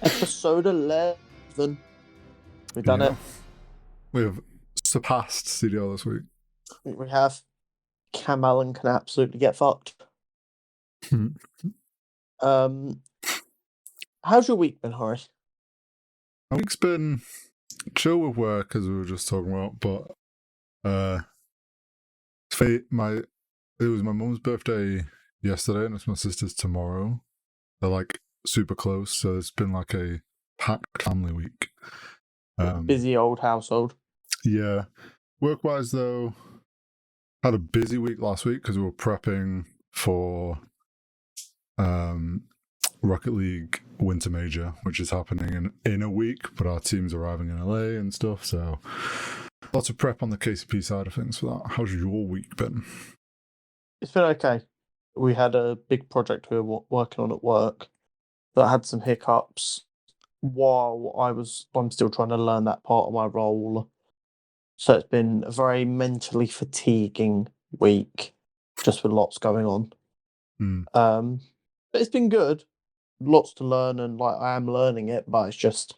Episode 11. We've done it. We've surpassed CDL this week. We have. Cam Allen can absolutely get fucked. How's your week been, Horace? My week's been chill with work, as we were just talking about, but it was my mum's birthday yesterday, and it's my sister's tomorrow. They're like super close, so it's been like a packed family week. Busy old household. Yeah. Work-wise, though, had a busy week last week because we were prepping for Rocket League Winter Major, which is happening in a week, but our team's arriving in LA and stuff, so lots of prep on the KCP side of things for that. How's your week been? It's been okay. We had a big project we were working on at work that had some hiccups while I'm still trying to learn that part of my role. So it's been a very mentally fatiguing week, just with lots going on. But it's been good. Lots to learn, and I am learning it, but it's just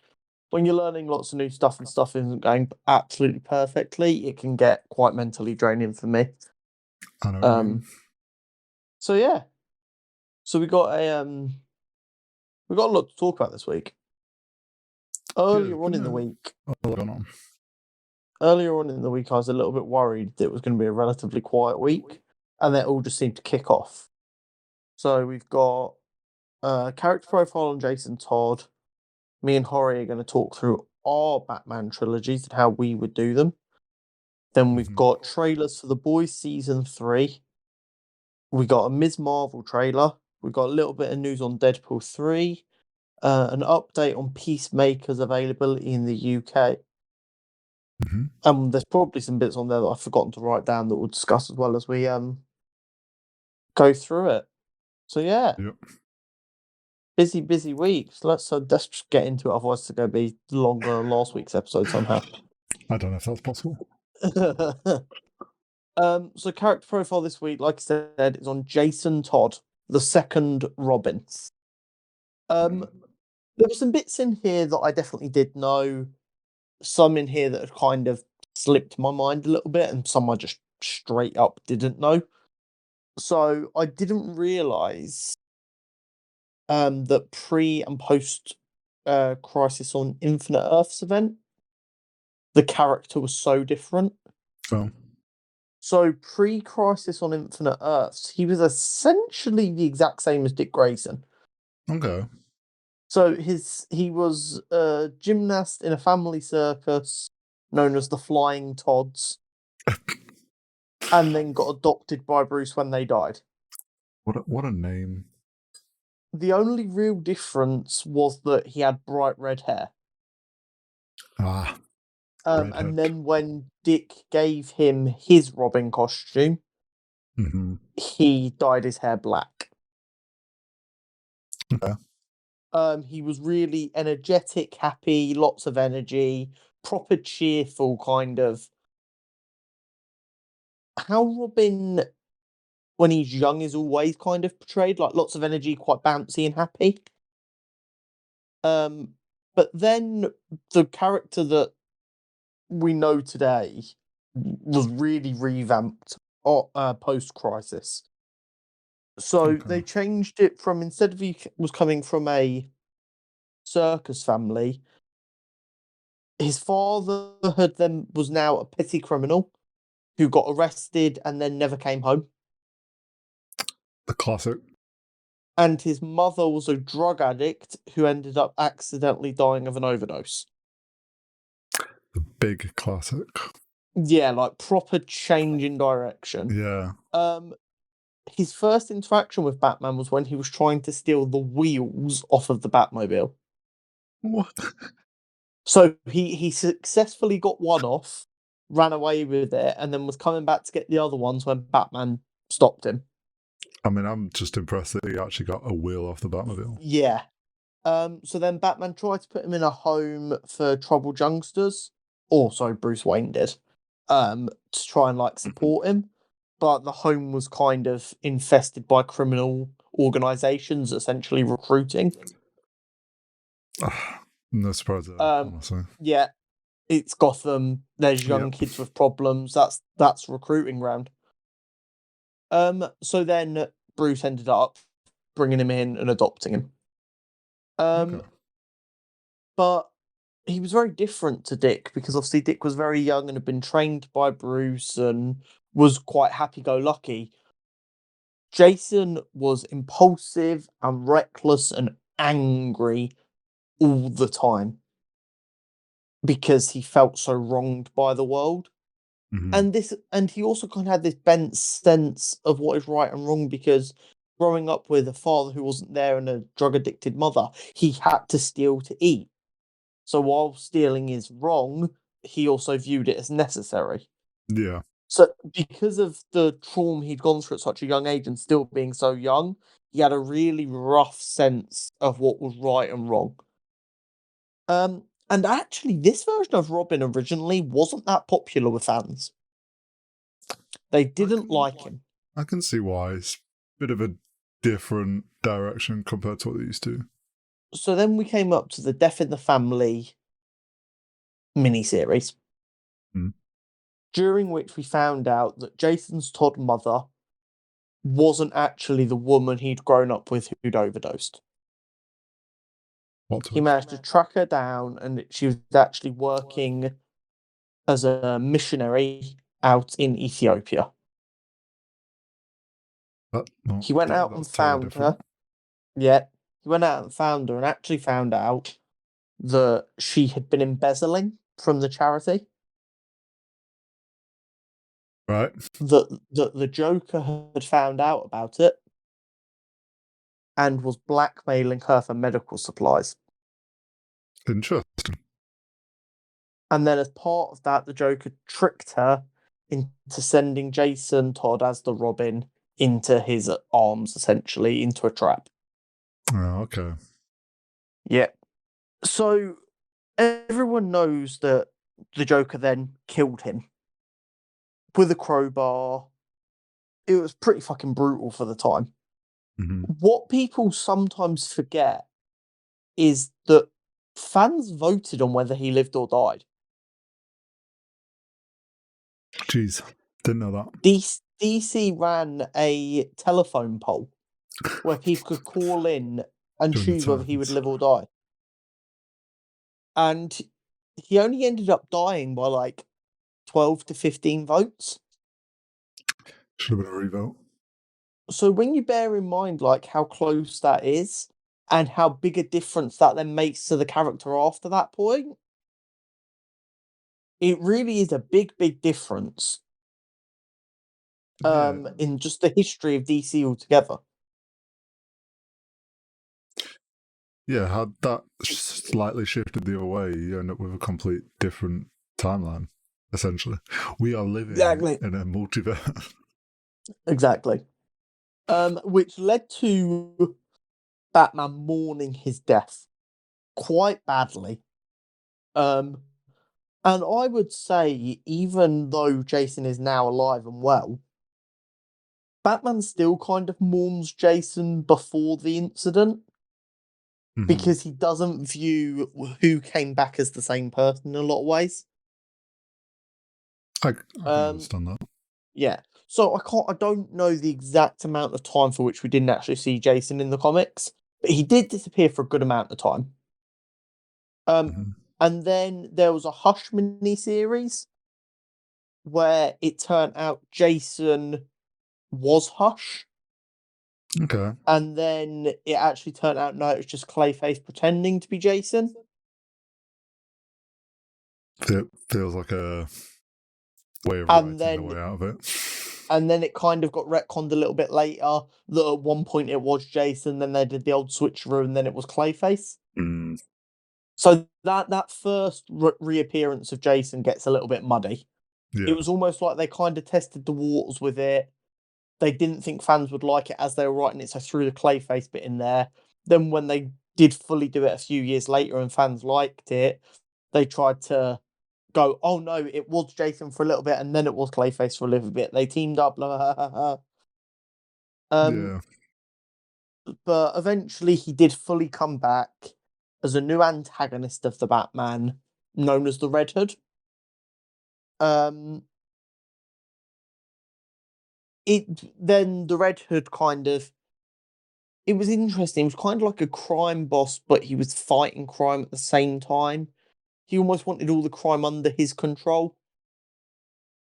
when you're learning lots of new stuff and stuff isn't going absolutely perfectly, it can get quite mentally draining for me. I know what you mean. So yeah. So we got a lot to talk about this week. Earlier on in the week, I was a little bit worried that it was going to be a relatively quiet week, and then it all just seemed to kick off. So we've got character profile on Jason Todd. Me and Hori are going to talk through our Batman trilogies and how we would do them. Then we've got trailers for The Boys Season 3. We got a Ms. Marvel trailer. We've got a little bit of news on Deadpool 3. An update on Peacemaker's availability in the UK. There's probably some bits on there that I've forgotten to write down that we'll discuss as well as we go through it. So yeah. Yep. Busy week. So let's just get into it, otherwise it's going to be longer than last week's episode somehow. I don't know if that's possible. So character profile this week, like I said, is on Jason Todd, the second Robin. There were some bits in here that I definitely did know, some in here that had kind of slipped my mind a little bit, and some I just straight up didn't know. So I didn't realise that pre and post Crisis on Infinite Earths event, the character was so different. Oh. So pre-Crisis on Infinite Earths, he was essentially the exact same as Dick Grayson. Okay. So he was a gymnast in a family circus known as the Flying Todds, and then got adopted by Bruce when they died. What a name. The only real difference was that he had bright red hair. And then when Dick gave him his Robin costume, he dyed his hair black. Okay. He was really energetic, happy, lots of energy, proper cheerful kind of. How Robin, when he's young, is always kind of portrayed, like lots of energy, quite bouncy and happy. But then the character that we know today was really revamped post-Crisis. So they changed it from, instead of he was coming from a circus family, his father was now a petty criminal who got arrested and then never came home. The classic. And his mother was a drug addict who ended up accidentally dying of an overdose. The big classic. Yeah, like proper change in direction. Yeah. His first interaction with Batman was when he was trying to steal the wheels off of the Batmobile. What? So he successfully got one off, ran away with it, and then was coming back to get the other ones when Batman stopped him. I mean, I'm just impressed that he actually got a wheel off the Batmobile. Yeah. So then Batman tried to put him in a home for troubled youngsters. Also, Bruce Wayne did. To try and support him. But the home was kind of infested by criminal organizations, essentially recruiting. No surprise there, Um, honestly. yeah, it's Gotham. There's young Yep. kids with problems. That's recruiting round. So then Bruce ended up bringing him in and adopting him. Okay. But he was very different to Dick because obviously Dick was very young and had been trained by Bruce and was quite happy-go-lucky. Jason was impulsive and reckless and angry all the time because he felt so wronged by the world. Hmm. And he also kind of had this bent sense of what is right and wrong because growing up with a father who wasn't there and a drug addicted mother, he had to steal to eat. So while stealing is wrong, he also viewed it as necessary. Yeah. So because of the trauma he'd gone through at such a young age and still being so young, he had a really rough sense of what was right and wrong. And actually, this version of Robin originally wasn't that popular with fans. They I didn't can like him. I can see why. It's a bit of a different direction compared to what they used to. So then we came up to the Death in the Family miniseries, Mm. during which we found out that Jason's Todd mother wasn't actually the woman he'd grown up with who'd overdosed. What He twist? managed to track her down, and she was actually working as a missionary out in Ethiopia. He went out and That's totally found different. her. Yeah, he went out and found her and actually found out that she had been embezzling from the charity. Right. That the Joker had found out about it and was blackmailing her for medical supplies. Interesting. And then as part of that, the Joker tricked her into sending Jason Todd as the Robin into his arms, essentially, into a trap. Oh, okay. Yeah. So everyone knows that the Joker then killed him with a crowbar. It was pretty fucking brutal for the time. Hmm. What people sometimes forget is that fans voted on whether he lived or died. Jeez. Didn't know that. DC ran a telephone poll where people could call in and During the choose whether he would times. live or die. And he only ended up dying by like 12 to 15 votes. Should have been a revote. So when you bear in mind like how close that is and how big a difference that then makes to the character after that point, it really is a big, big difference Yeah. in just the history of DC altogether. Yeah, had that slightly shifted the other way, you end up with a complete different timeline, essentially. We are living Exactly. in a multiverse. Exactly. Which led to Batman mourning his death quite badly. Um, and I would say, even though Jason is now alive and well, Batman still kind of mourns Jason before the incident Hmm. because he doesn't view who came back as the same person in a lot of ways. I can Um, understand that. yeah. So I don't know the exact amount of time for which we didn't actually see Jason in the comics, but he did disappear for a good amount of time. Um, Hmm. and then there was a Hush mini series where it turned out Jason was Hush, Okay. and then it actually turned out no, it was just Clayface pretending to be Jason. It feels like a way of And writing the then way out of it. it kind of got retconned a little bit later that at one point it was Jason, then they did the old switcheroo, and then it was Clayface. Mm, So that first reappearance of Jason gets a little bit muddy. It yeah. was almost like they kind of tested the waters with it. They didn't think fans would like it as they were writing it, so threw the Clayface bit in there. Then when they did fully do it a few years later and fans liked it, they tried to go, "Oh no, it was Jason for a little bit and then it was Clayface for a little bit." They teamed up, blah, blah, blah, blah. Um, Yeah. but eventually he did fully come back. as a new antagonist of the Batman, known as the Red Hood. Then the Red Hood it was interesting. It was kind of like a crime boss, but he was fighting crime at the same time. He almost wanted all the crime under his control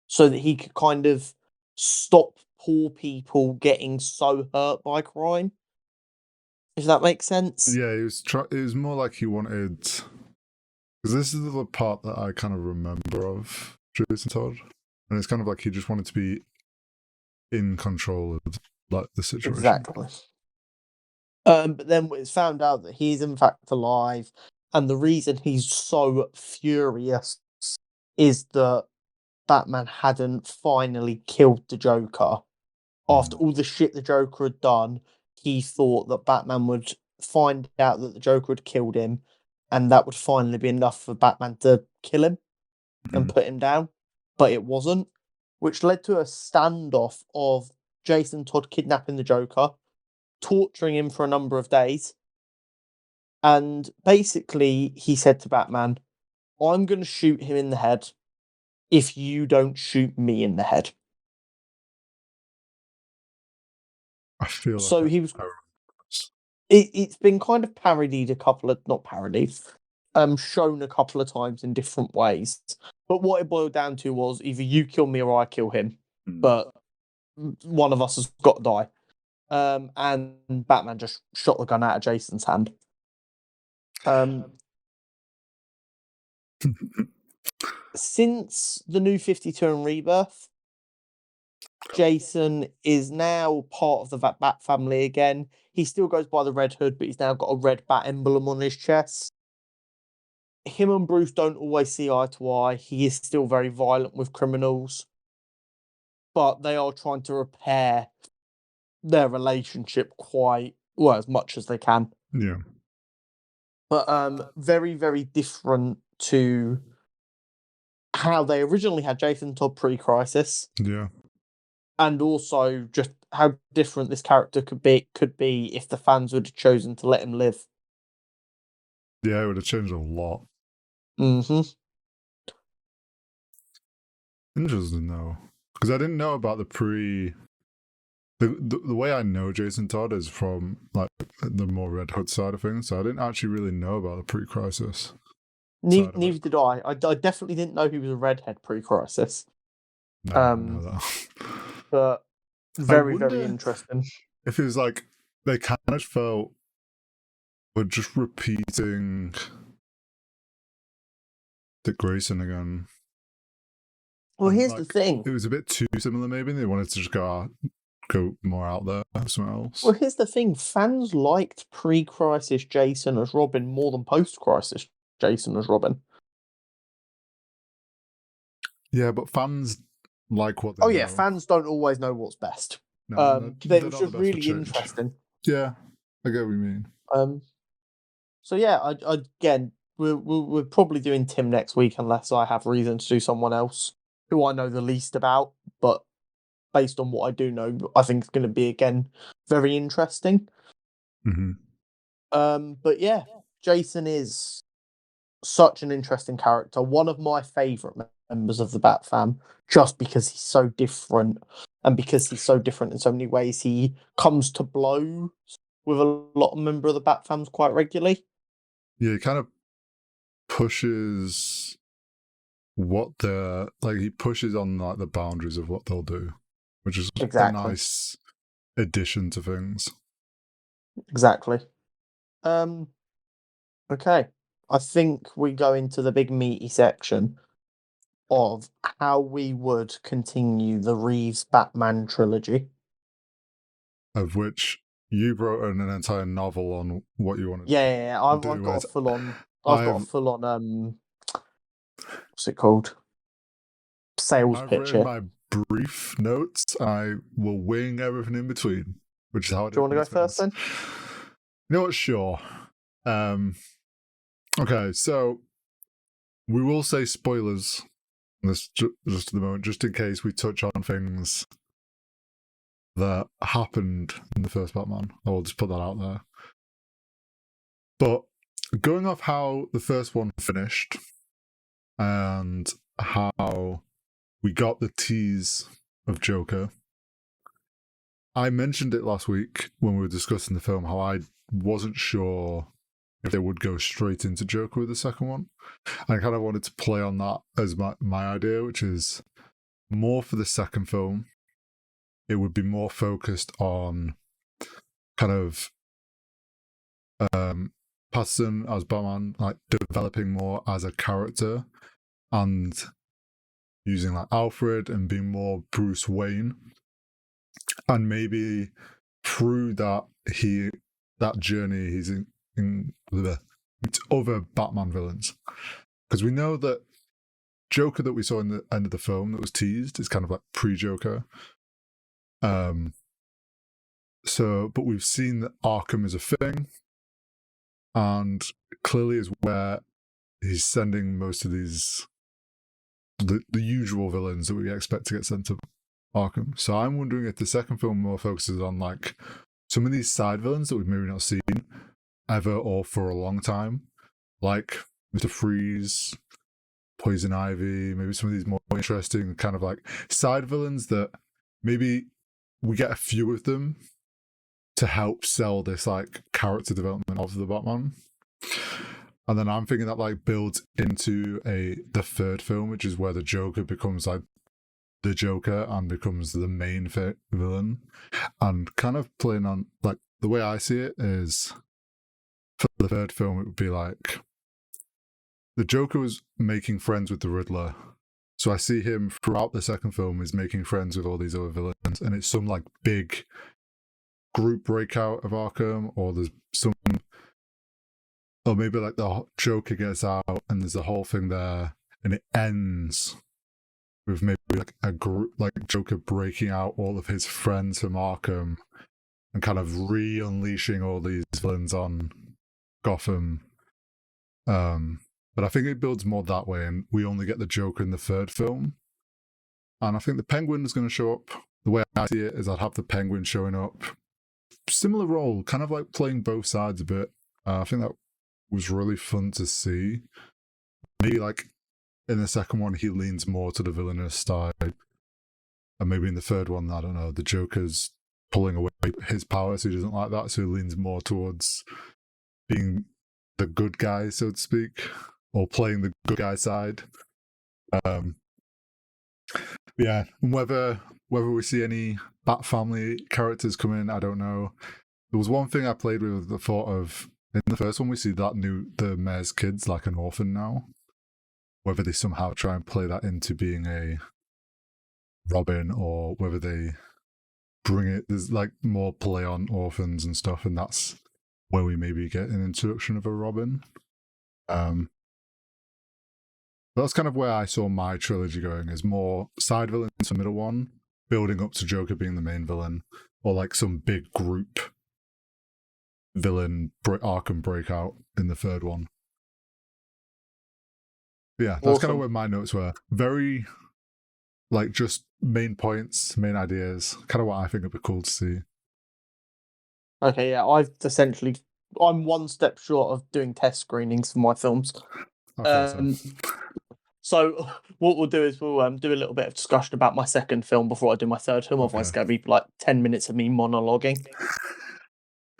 so that he could kind of stop poor people getting so hurt by crime. If that makes sense. Yeah, it was more like he wanted, because this is the part that I kind of remember of Jason Todd, and it's kind of like he just wanted to be in control of like the situation. Exactly. But then it's found out that he's in fact alive, and the reason he's so furious is that Batman hadn't finally killed the Joker. After all the shit the Joker had done, he thought that Batman would find out that the Joker had killed him, and that would finally be enough for Batman to kill him and put him down. But it wasn't, which led to a standoff of Jason Todd kidnapping the Joker, torturing him for a number of days. And basically, he said to Batman, I'm going to shoot him in the head if you don't shoot me in the head. I feel So like he was. It's been kind of parodied not parodied, shown a couple of times in different ways. But what it boiled down to was either you kill me or I kill him. But one of us has got to die. And Batman just shot the gun out of Jason's hand. Since the New 52 and Rebirth, Jason is now part of the Bat family again. He still goes by the Red Hood, but he's now got a red bat emblem on his chest. Him and Bruce don't always see eye to eye. He is still very violent with criminals, but they are trying to repair their relationship quite well, as much as they can. Yeah. But very, very different to how they originally had Jason Todd pre-Crisis. Yeah. And also just how different this character could be if the fans would have chosen to let him live. Yeah, it would have changed a lot. Mm-hmm. Interesting though, because I didn't know about the way I know Jason Todd is from like the more Red Hood side of things, so I didn't actually really know about the pre-Crisis. Neither did I. I definitely didn't know he was a redhead pre-Crisis. No, I didn't know that. But very, very interesting. If it was like they kind of felt we're just repeating Dick Grayson again. Well, here's the thing. It was a bit too similar, maybe. They wanted to just go more out there, somewhere else. Well, here's the thing. Fans liked pre-Crisis Jason as Robin more than post-Crisis Jason as Robin. Yeah, but fans like what they know. Yeah, fans don't always know what's best. No, it was just really interesting. Yeah, I get what you mean. So yeah, again, we're probably doing Tim next week unless I have reason to do someone else who I know the least about. But based on what I do know, I think it's going to be again very interesting. Mm-hmm. But yeah, Jason is such an interesting character. One of my favourite members of the Bat fam, just because he's so different, and because he's so different in so many ways, he comes to blows with a lot of members of the Bat fams quite regularly. Yeah, he kind of pushes what they're like. He pushes on like the boundaries of what they'll do, which is a nice addition to things. Exactly. Okay. I think we go into the big meaty section of how we would continue the Reeves Batman trilogy. Of which you wrote an entire novel on what you want to do. Yeah. I've got a full on. What's it called? Sales pitch. I've written my brief notes. I will wing everything in between, which is how I do. Do you want to go first then? You know what? Sure. Okay, so we will say spoilers. This just at the moment, just in case we touch on things that happened in the first Batman. I will just put that out there. But going off how the first one finished and how we got the tease of Joker. I mentioned it last week when we were discussing the film, how I wasn't sure if they would go straight into Joker with the second one. I kind of wanted to play on that as my idea, which is more for the second film. It would be more focused on kind of Pattinson as Batman, like developing more as a character and using like Alfred and being more Bruce Wayne. And maybe through that journey he's in the other Batman villains. Because we know that Joker that we saw in the end of the film that was teased is kind of like pre-Joker. But we've seen that Arkham is a thing, and clearly is where he's sending most of these the usual villains that we expect to get sent to Arkham. So I'm wondering if the second film more focuses on like some of these side villains that we've maybe not seen ever or for a long time, like Mr. Freeze, Poison Ivy, maybe some of these more interesting kind of like side villains that maybe we get a few of them to help sell this like character development of the Batman. And then I'm thinking that like builds into the third film, which is where the Joker becomes like the Joker and becomes the main villain. And kind of playing on like the way I see it is for the third film, it would be like the Joker was making friends with the Riddler. So I see him throughout the second film is making friends with all these other villains, and it's some like big group breakout of Arkham, or there's some, or maybe like the Joker gets out and there's a whole thing there, and it ends with maybe like a group, like Joker breaking out all of his friends from Arkham and kind of re-unleashing all these villains on Gotham. But I think it builds more that way, and we only get the Joker in the third film. And I think the Penguin is going to show up. The way I see it is I'd have the Penguin showing up. Similar role, kind of like playing both sides a bit. I think that was really fun to see. Maybe like in the second one, he leans more to the villainous side. And maybe in the third one, I don't know, the Joker's pulling away his power, so he doesn't like that, so he leans more towards being the good guy, so to speak, or playing the good guy side. Yeah, and whether we see any Bat Family characters come in, I don't know. There was one thing I played with the thought of, in the first one we see that the mayor's kid's like an orphan now. Whether they somehow try and play that into being a Robin, or whether they bring it, there's like more play on orphans and stuff, and that's where we maybe get an introduction of a Robin. That's kind of where I saw my trilogy going, is more side villains for the middle one, building up to Joker being the main villain, or like some big group villain Arkham breakout in the third one. Yeah, that's Awesome. kind of where my notes were. Very, like, just main points, main ideas, kind of what I think would be cool to see. Okay, yeah, I'm one step short of doing test screenings for my films. I thought so. So what we'll do is we'll do a little bit of discussion about my second film before I do my third film. Otherwise, it's going to be like 10 minutes of me monologuing.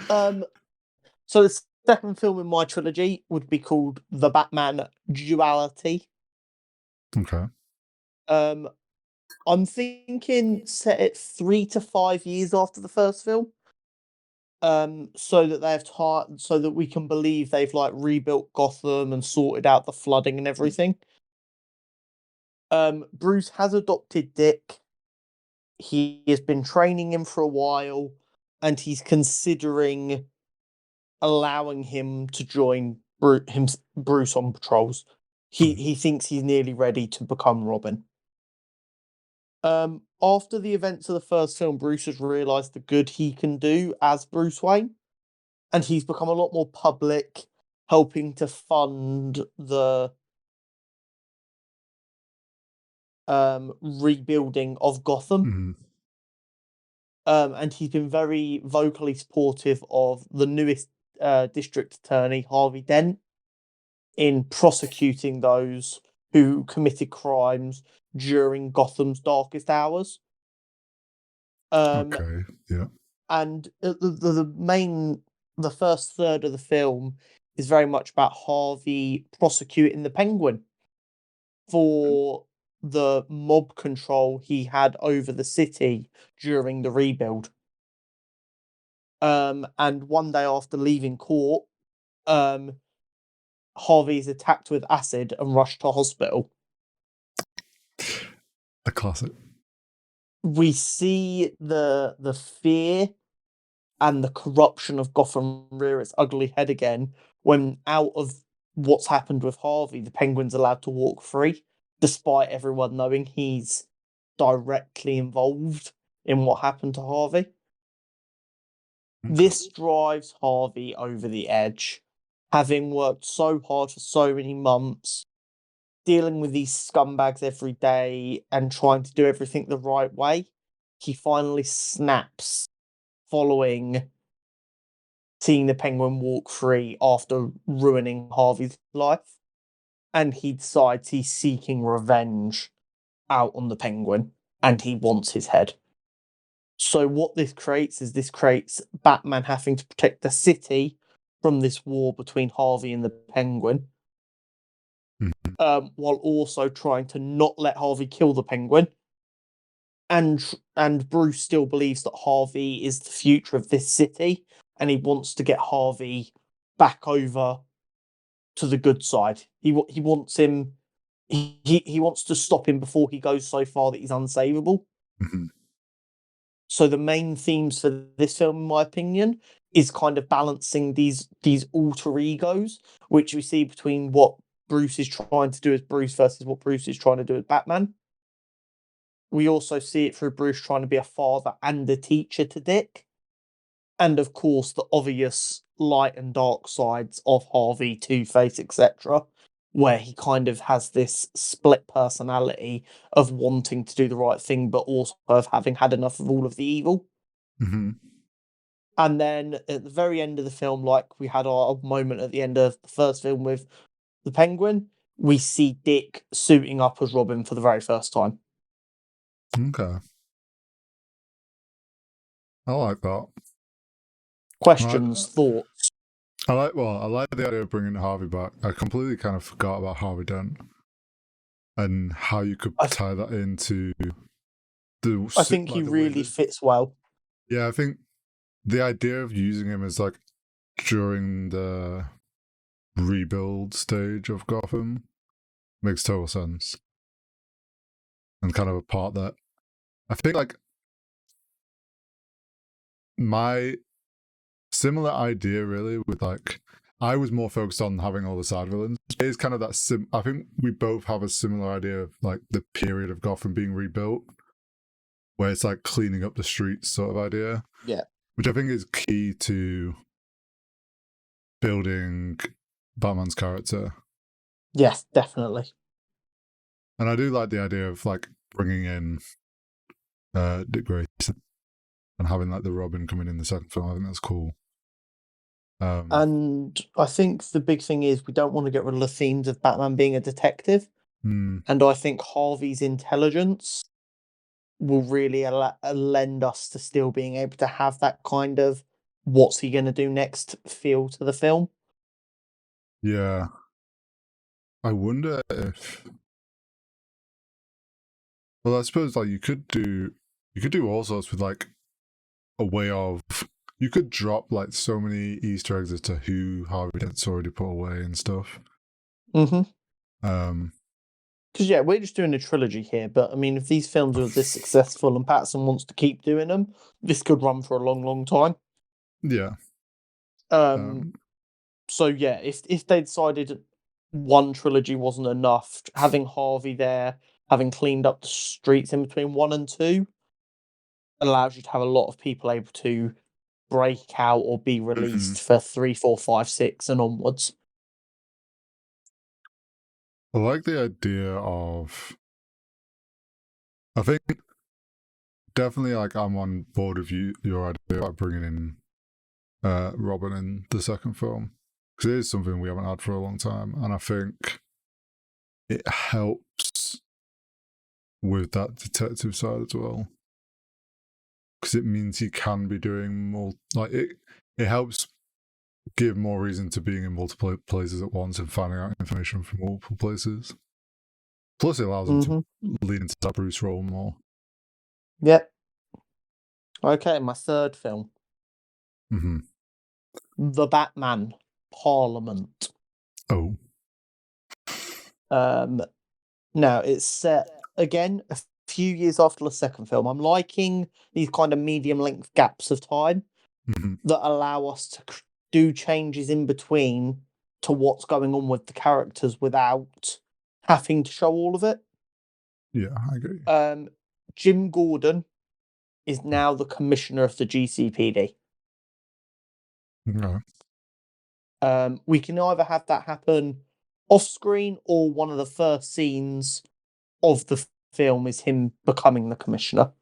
So the second film in my trilogy would be called The Batman Duality. Okay. I'm thinking set it 3 to 5 years after the first film. So that we can believe they've like rebuilt Gotham and sorted out the flooding and everything. Bruce has adopted Dick. He has been training him for a while, and he's considering allowing him to join Bruce on patrols. He thinks he's nearly ready to become Robin. After the events of the first film, Bruce has realised the good he can do as Bruce Wayne, and he's become a lot more public, helping to fund the rebuilding of Gotham. Mm-hmm. And he's been very vocally supportive of the newest District Attorney Harvey Dent in prosecuting those who committed crimes during Gotham's darkest hours. Okay, yeah. And the first third of the film is very much about Harvey prosecuting the Penguin for the mob control he had over the city during the rebuild. And one day after leaving court, Harvey is attacked with acid and rushed to hospital. A classic. We see the fear and the corruption of Gotham rear its ugly head again when, out of what's happened with Harvey, the Penguin's allowed to walk free, despite everyone knowing he's directly involved in what happened to Harvey. Okay. This drives Harvey over the edge. Having worked so hard for so many months, dealing with these scumbags every day and trying to do everything the right way, he finally snaps following seeing the Penguin walk free after ruining Harvey's life. And he decides he's seeking revenge out on the Penguin and he wants his head. So what this creates Batman having to protect the city from this war between Harvey and the Penguin, while also trying to not let Harvey kill the Penguin. And Bruce still believes that Harvey is the future of this city, and he wants to get Harvey back over to the good side. He wants him. He wants to stop him before he goes so far that he's unsavable. Mm-hmm. So the main themes for this film, in my opinion, is kind of balancing these alter egos, which we see between what Bruce is trying to do as Bruce versus what Bruce is trying to do as Batman. We also see it through Bruce trying to be a father and a teacher to Dick. And of course, the obvious light and dark sides of Harvey, Two-Face, etc., where he kind of has this split personality of wanting to do the right thing, but also of having had enough of all of the evil. Mm-hmm. And then at the very end of the film, like we had our moment at the end of the first film with the Penguin, we see Dick suiting up as Robin for the very first time. Okay. I like that. Questions, thoughts? I like the idea of bringing Harvey back. I completely kind of forgot about Harvey Dent and how you could tie that into the. I think he really fits well. Yeah, I think the idea of using him as like during the rebuild stage of Gotham makes total sense, and kind of a part that I think like my similar idea really with like I was more focused on having all the side villains. It's kind of that I think we both have a similar idea of like the period of Gotham being rebuilt, where it's like cleaning up the streets sort of idea. Yeah. Which I think is key to building Batman's character. Yes, definitely. And I do like the idea of like bringing in Dick Grayson and having like the Robin coming in the second film. I think that's cool. And I think the big thing is we don't want to get rid of the themes of Batman being a detective. And I think Harvey's intelligence will really lend us to still being able to have that kind of what's he going to do next feel to the film. Yeah. I wonder if... Well, I suppose like you could do all sorts with like a way of... You could drop like so many Easter eggs as to who Harvey Dent's already put away and stuff. Because yeah, we're just doing a trilogy here, but I mean, if these films are this successful and Pattinson wants to keep doing them, this could run for a long, long time. Yeah. So yeah, if they decided one trilogy wasn't enough, having Harvey there, having cleaned up the streets in between 1 and 2, allows you to have a lot of people able to break out or be released for 3, 4, 5, 6 and onwards. I like the idea of... I think definitely like I'm on board with your idea about bringing in Robin in the second film, because it is something we haven't had for a long time, and I think it helps with that detective side as well, because it means he can be doing more. Like it helps give more reason to being in multiple places at once and finding out information from multiple places. Plus, it allows him to lean into that Bruce role more. Yep. Okay, my third film. Mm-hmm. The Batman Parliament. Oh. Now, it's set, again, a few years after the second film. I'm liking these kind of medium-length gaps of time that allow us to do changes in between to what's going on with the characters without having to show all of it. Yeah, I agree. Jim Gordon is now the commissioner of the GCPD. No. We can either have that happen off screen, or one of the first scenes of the film is him becoming the commissioner.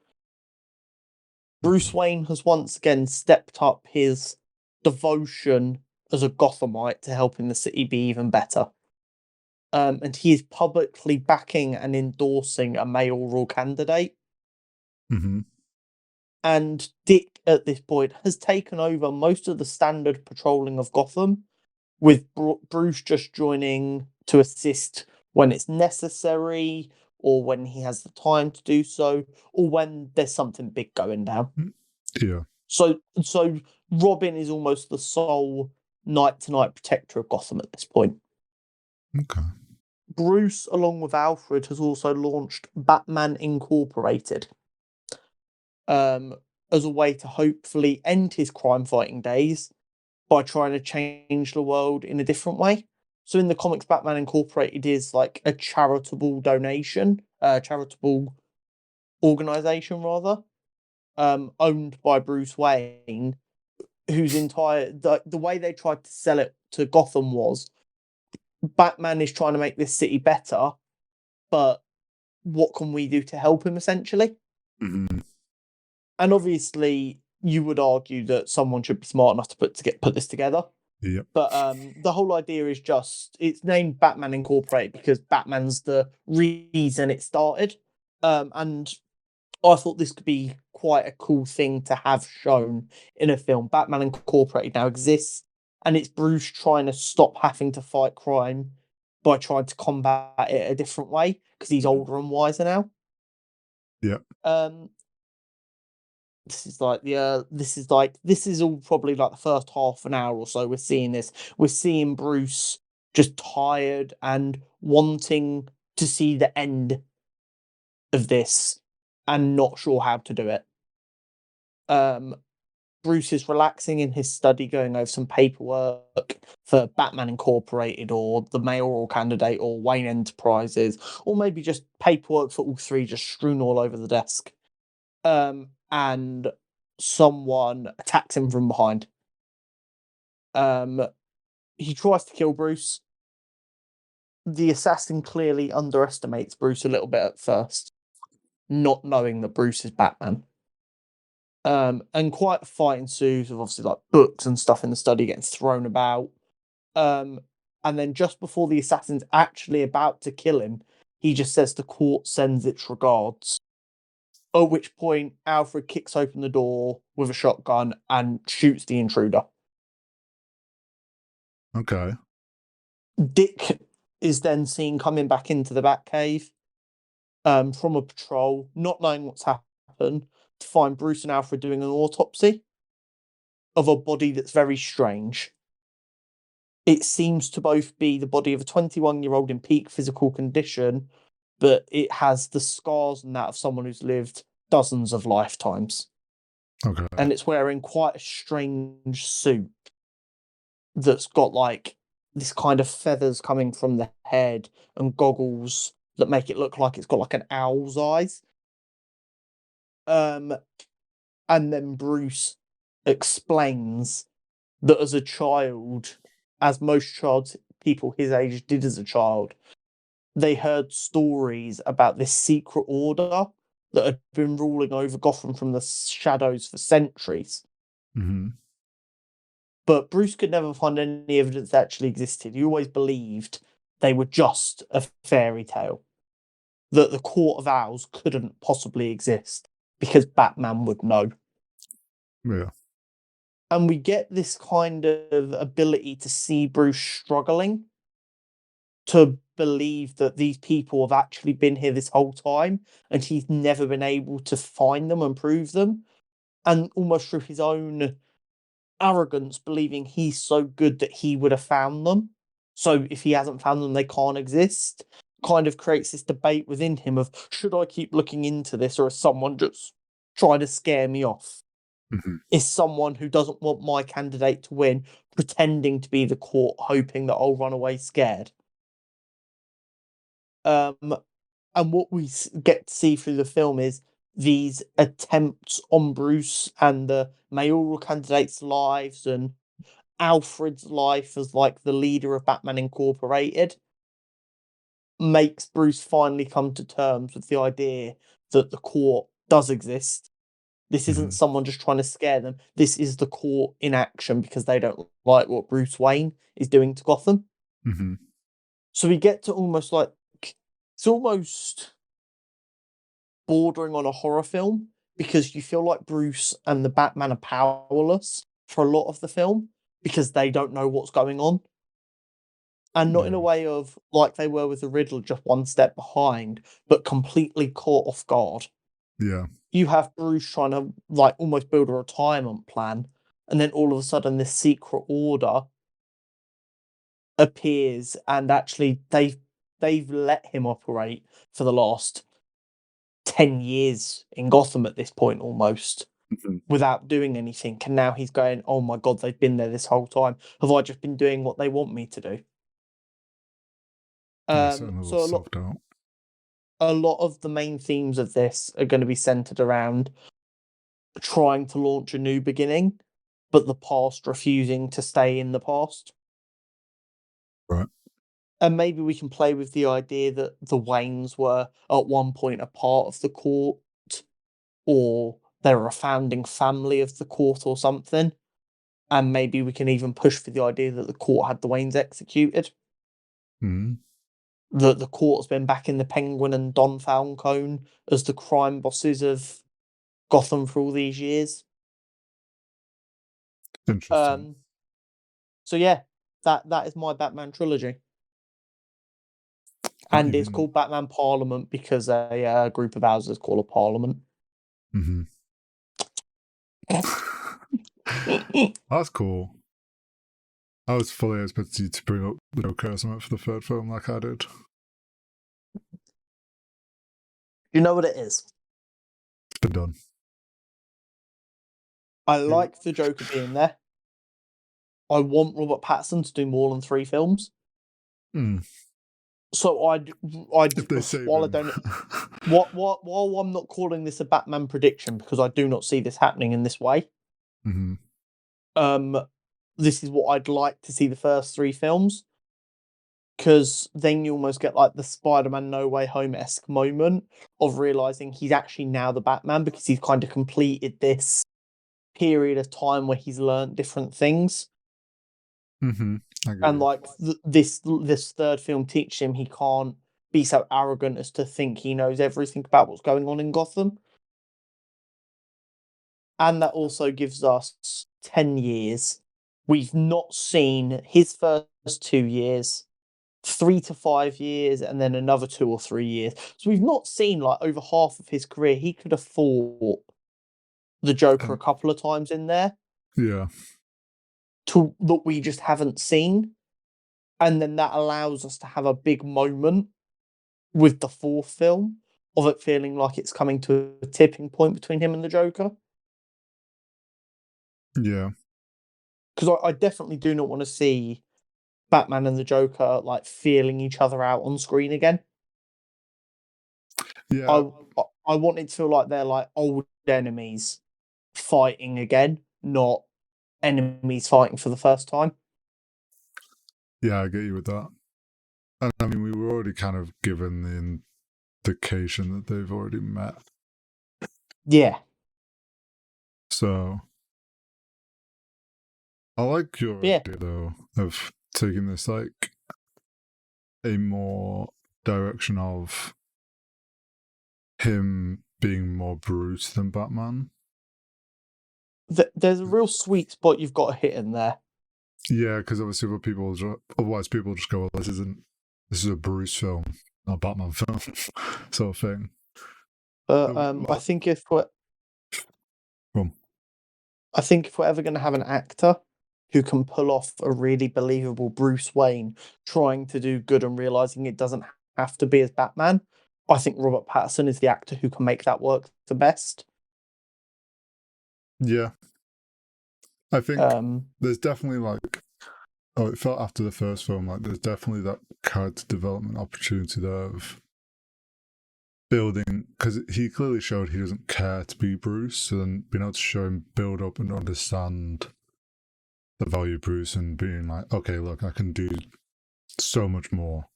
Bruce Wayne has once again stepped up his devotion as a Gothamite to helping the city be even better. And he is publicly backing and endorsing a mayoral candidate. Mm-hmm. And Dick, at this point, has taken over most of the standard patrolling of Gotham, with Bruce just joining to assist when it's necessary, or when he has the time to do so, or when there's something big going down. Yeah. So Robin is almost the sole night-to-night protector of Gotham at this point. Okay. Bruce, along with Alfred, has also launched Batman Incorporated, as a way to hopefully end his crime-fighting days by trying to change the world in a different way. So in the comics, Batman Incorporated is like a charitable organization rather, owned by Bruce Wayne, whose entire the way they tried to sell it to Gotham was Batman is trying to make this city better, but what can we do to help him, essentially? Mm-hmm. And obviously, you would argue that someone should be smart enough to put this together. Yep. But the whole idea is just, it's named Batman Incorporated because Batman's the reason it started. And I thought this could be quite a cool thing to have shown in a film. Batman Incorporated now exists, and it's Bruce trying to stop having to fight crime by trying to combat it a different way because he's older and wiser now. Yeah. This is all probably like the first half an hour or so. We're seeing this. We're seeing Bruce just tired and wanting to see the end of this and not sure how to do it. Bruce is relaxing in his study, going over some paperwork for Batman Incorporated or the mayoral candidate or Wayne Enterprises, or maybe just paperwork for all three just strewn all over the desk. And someone attacks him from behind. He tries to kill Bruce. The assassin clearly underestimates Bruce a little bit at first, not knowing that Bruce is Batman. And quite a fight ensues with obviously like books and stuff in the study getting thrown about. And then just before the assassin's actually about to kill him, he just says the court sends its regards. At which point, Alfred kicks open the door with a shotgun and shoots the intruder. Okay. Dick is then seen coming back into the Batcave from a patrol, not knowing what's happened, to find Bruce and Alfred doing an autopsy of a body that's very strange. It seems to both be the body of a 21-year-old in peak physical condition, but it has the scars and that of someone who's lived dozens of lifetimes. Okay. And it's wearing quite a strange suit that's got like this kind of feathers coming from the head and goggles that make it look like it's got like an owl's eyes. And then Bruce explains that as a child, as most people his age did as a child, they heard stories about this secret order that had been ruling over Gotham from the shadows for centuries. Mm-hmm. But Bruce could never find any evidence that actually existed. He always believed they were just a fairy tale. That the Court of Owls couldn't possibly exist because Batman would know. Yeah. And we get this kind of ability to see Bruce struggling, to believe that these people have actually been here this whole time and he's never been able to find them and prove them. And almost through his own arrogance, believing he's so good that he would have found them. So if he hasn't found them, they can't exist. Kind of creates this debate within him of, should I keep looking into this, or is someone just trying to scare me off? Mm-hmm. Is someone who doesn't want my candidate to win pretending to be the court, hoping that I'll run away scared? And what we get to see through the film is these attempts on Bruce and the mayoral candidates' lives and Alfred's life as like the leader of Batman Incorporated makes Bruce finally come to terms with the idea that the court does exist. This isn't someone just trying to scare them. This is the court in action because they don't like what Bruce Wayne is doing to Gotham. Mm-hmm. So we get to almost like, it's almost bordering on a horror film because you feel like Bruce and the Batman are powerless for a lot of the film because they don't know what's going on. And not in a way of like they were with the Riddler, just one step behind, but completely caught off guard. Yeah. You have Bruce trying to like almost build a retirement plan, and then all of a sudden this secret order appears, and actually they've let him operate for the last 10 years in Gotham at this point almost. Mm-hmm. Without doing anything, and now he's going, oh my god, they've been there this whole time. Have I just been doing what they want me to do? So self-doubt. a lot of the main themes of this are going to be centered around trying to launch a new beginning, but the past refusing to stay in the past. Right. And maybe we can play with the idea that the Waynes were at one point a part of the court, or they were a founding family of the court or something. And maybe we can even push for the idea that the court had the Waynes executed. Mm-hmm. That the court's been back in the Penguin and Don Falcone as the crime bosses of Gotham for all these years. Interesting. So yeah, that is my Batman trilogy. And it's called Batman Parliament because a group of houses call a parliament. Mm-hmm. That's cool. I was fully expecting you to bring up the Joker or something for the third film like I did. You know what it is? It's been done. I like the Joker being there. I want Robert Pattinson to do more than 3 films. So I'd if they save while him. while I'm not calling this a Batman prediction because I do not see this happening in this way. Mm-hmm. This is what I'd like to see the first 3 films, because then you almost get like the Spider-Man No Way Home-esque moment of realizing he's actually now the Batman because he's kind of completed this period of time where he's learned different things. Mm-hmm. And like this third film teaches him he can't be so arrogant as to think he knows everything about what's going on in Gotham. And that also gives us 10 years. We've not seen his first 2 years, 3 to 5 years, and then another 2 or 3 years. So we've not seen like over half of his career. He could have fought the Joker a couple of times in there. Yeah. That we just haven't seen. And then that allows us to have a big moment with the 4th film of it feeling like it's coming to a tipping point between him and the Joker. Yeah. Because I definitely do not want to see Batman and the Joker like feeling each other out on screen again. Yeah. I want it to feel like they're like old enemies fighting again, not enemies fighting for the first time. Yeah, I get you with that. And I mean, we were already kind of given the indication that they've already met. Yeah. So I like your But yeah, idea though of taking this like a more direction of him being more Bruce than Batman. there's a real sweet spot you've got to hit in there. Yeah, because obviously otherwise people just go, well, this is a Bruce film, not a Batman film, sort of thing. But I think if we're Well, I think if we're ever going to have an actor who can pull off a really believable Bruce Wayne trying to do good and realizing it doesn't have to be as Batman, I think Robert Pattinson is the actor who can make that work the best. yeah, I think Um, there's definitely like, it felt after the first film like there's definitely that character development opportunity there of building, because he clearly showed he doesn't care to be Bruce, so then being able to show him build up and understand the value of Bruce and being like, okay, look, I can do so much more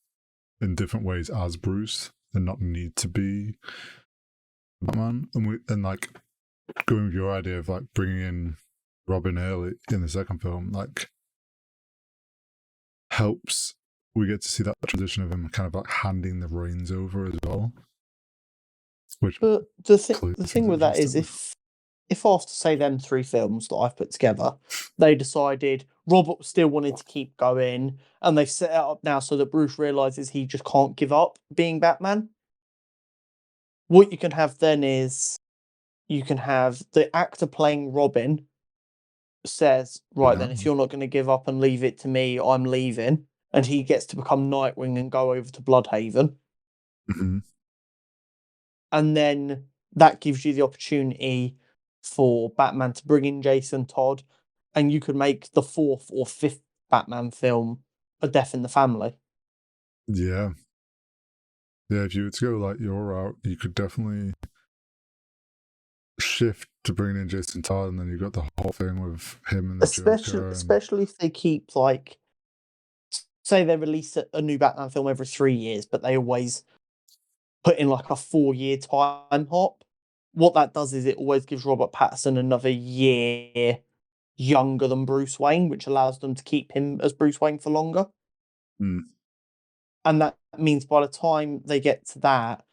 in different ways as Bruce and not need to be Batman. And like going with your idea of like bringing in Robin early in the second film, like helps we get to see that transition of him kind of like handing the reins over as well. Which but the clearly thing seems with that is interesting. if after say them three films that I've put together, they decided Robert still wanted to keep going, and they've set it up now so that Bruce realizes he just can't give up being Batman. What you can have then is you can have the actor playing Robin says, right Yeah. then, if you're not going to give up and leave it to me, I'm leaving. And he gets to become Nightwing and go over to Bloodhaven. Mm-hmm. And then that gives you the opportunity for Batman to bring in Jason Todd. And you could make the fourth or fifth Batman film a Death in the Family. Yeah. Yeah, if you were to go like your route, you could definitely shift to bringing in Jason Todd, and then you got the whole thing with him and the Joker. And Especially if they keep like, say they release a new Batman film every 3 years, but they always put in like a 4 year time hop. What that does is it always gives Robert Pattinson another year younger than Bruce Wayne, which allows them to keep him as Bruce Wayne for longer. mm, And that means by the time they get to that,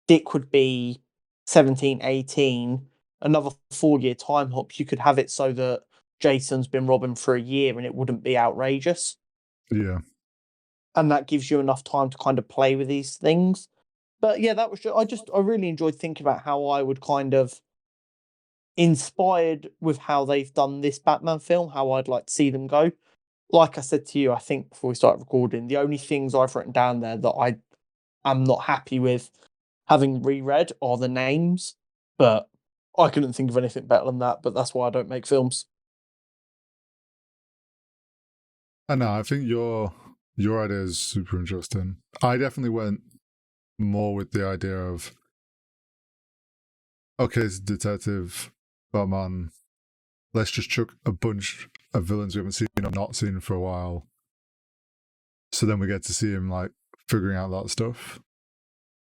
Dick would be 17, 18. Another 4 year time hop, you could have it so that Jason's been Robin for a year and it wouldn't be outrageous. yeah, And that gives you enough time to kind of play with these things. But yeah, that was I really enjoyed thinking about how I would kind of inspired with how they've done this Batman film, how I'd like to see them go. Like I said to you, I think before we start recording, the only things I've written down there that I am not happy with having reread are the names, but I couldn't think of anything better than that. But that's why I don't make films. I know. I think your idea is super interesting. I definitely went more with the idea of, okay, it's Detective Batman. Let's just chuck a bunch of villains we haven't seen or not seen for a while. So then we get to see him like figuring out that stuff.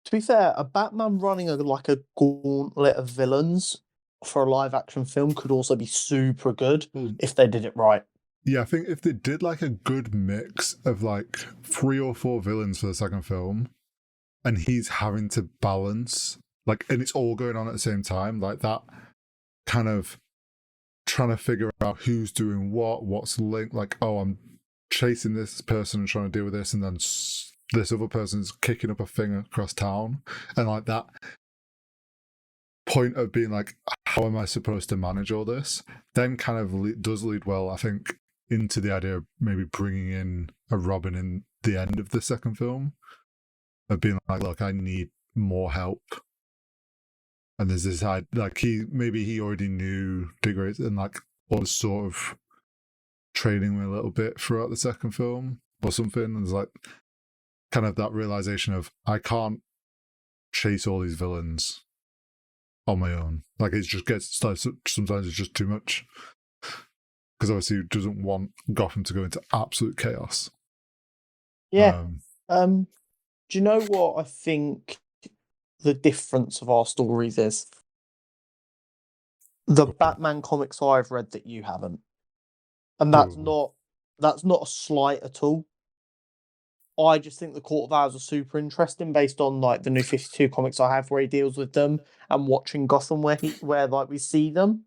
To be fair, a Batman running like a gauntlet of villains for a live action film could also be super good Well, if they did it right. yeah, I think if they did like a good mix of like 3 or 4 villains for the second film, and he's having to balance like, and it's all going on at the same time, like that kind of trying to figure out who's doing what's linked. Like, oh, I'm chasing this person and trying to deal with this, and then this other person's kicking up a thing across town, and like that point of being like, how am I supposed to manage all this? Then kind of does lead well, I think, into the idea of maybe bringing in a Robin in the end of the second film, of being like, look, I need more help. And there's this like he already knew Dick Grayson and like was sort of training him a little bit throughout the second film or something. And there's like kind of that realization of, I can't chase all these villains on my own. Like it just gets like, sometimes it's just too much, because obviously he doesn't want Gotham to go into absolute chaos. Yeah. Do you know what I think the difference of our stories is? The Batman comics I've read that you haven't. And that's not a slight at all. I just think the Court of Owls are super interesting based on like the New 52 comics I have where he deals with them and watching Gotham where like we see them.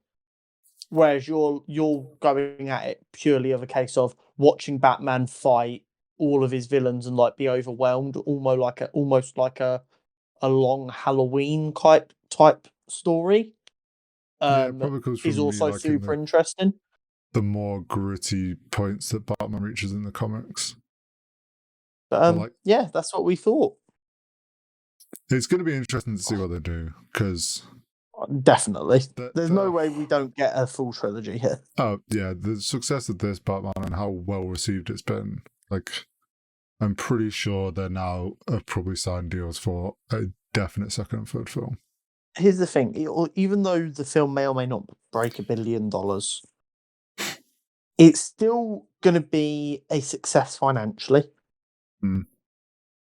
Whereas you're going at it purely of a case of watching Batman fight all of his villains and like be overwhelmed, almost like a long Halloween type story. Yeah, it probably comes Is from me also liking super interesting. the more gritty points that Batman reaches in the comics. But yeah, that's what we thought. It's going to be interesting to see what they do, because definitely there's no way we don't get a full trilogy here. Oh yeah, the success of this Batman and how well received it's been, like, I'm pretty sure they now have probably signed deals for a definite second and third film. Here's the thing, even though the film may or may not break $1 billion, it's still going to be a success financially.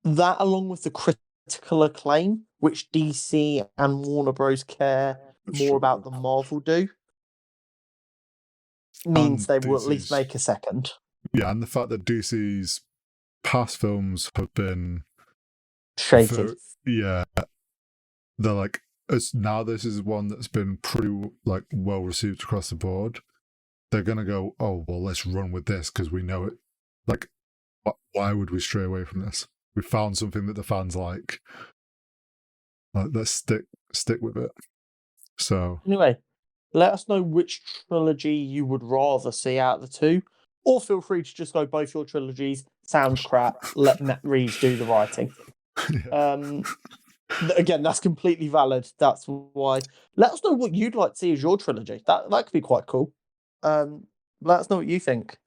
That, along with the critical acclaim, which DC and Warner Bros. Care more about than Marvel do, means they will at least make a second. Yeah, and the fact that DC's past films have been shaky. They're like, now this is one that's been pretty like well received across the board. They're gonna go, oh well, let's run with this because we know it. Like, why would we stray away from this? We found something that the fans like. Let's stick with it. So anyway, let us know which trilogy you would rather see out of the two, or feel free to just go both your trilogies. Sounds crap. Let Matt Reeves do the writing. Yeah. Again, that's completely valid. That's why. Let us know what you'd like to see as your trilogy. That could be quite cool. Let us know what you think.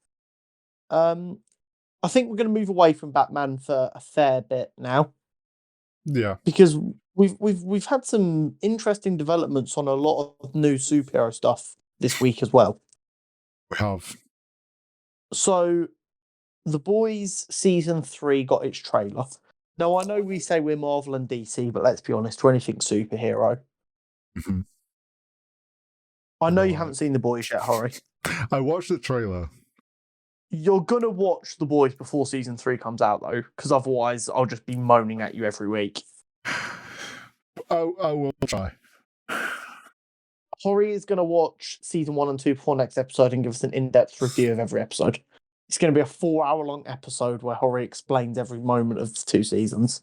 I think we're going to move away from Batman for a fair bit now. Yeah, because we've had some interesting developments on a lot of new superhero stuff this week as well. We have. So, The Boys season 3 got its trailer. Now, I know we say we're Marvel and DC, but let's be honest, we're anything superhero. Mm-hmm. I know you haven't seen The Boys yet, Hori. I watched the trailer. You're gonna watch The Boys before season 3 comes out, though, because otherwise I'll just be moaning at you every week. I will try. Hori is gonna watch season 1 and 2 before next episode and give us an in-depth review of every episode. It's going to be a 4-hour-long episode where Hori explains every moment of the 2 seasons.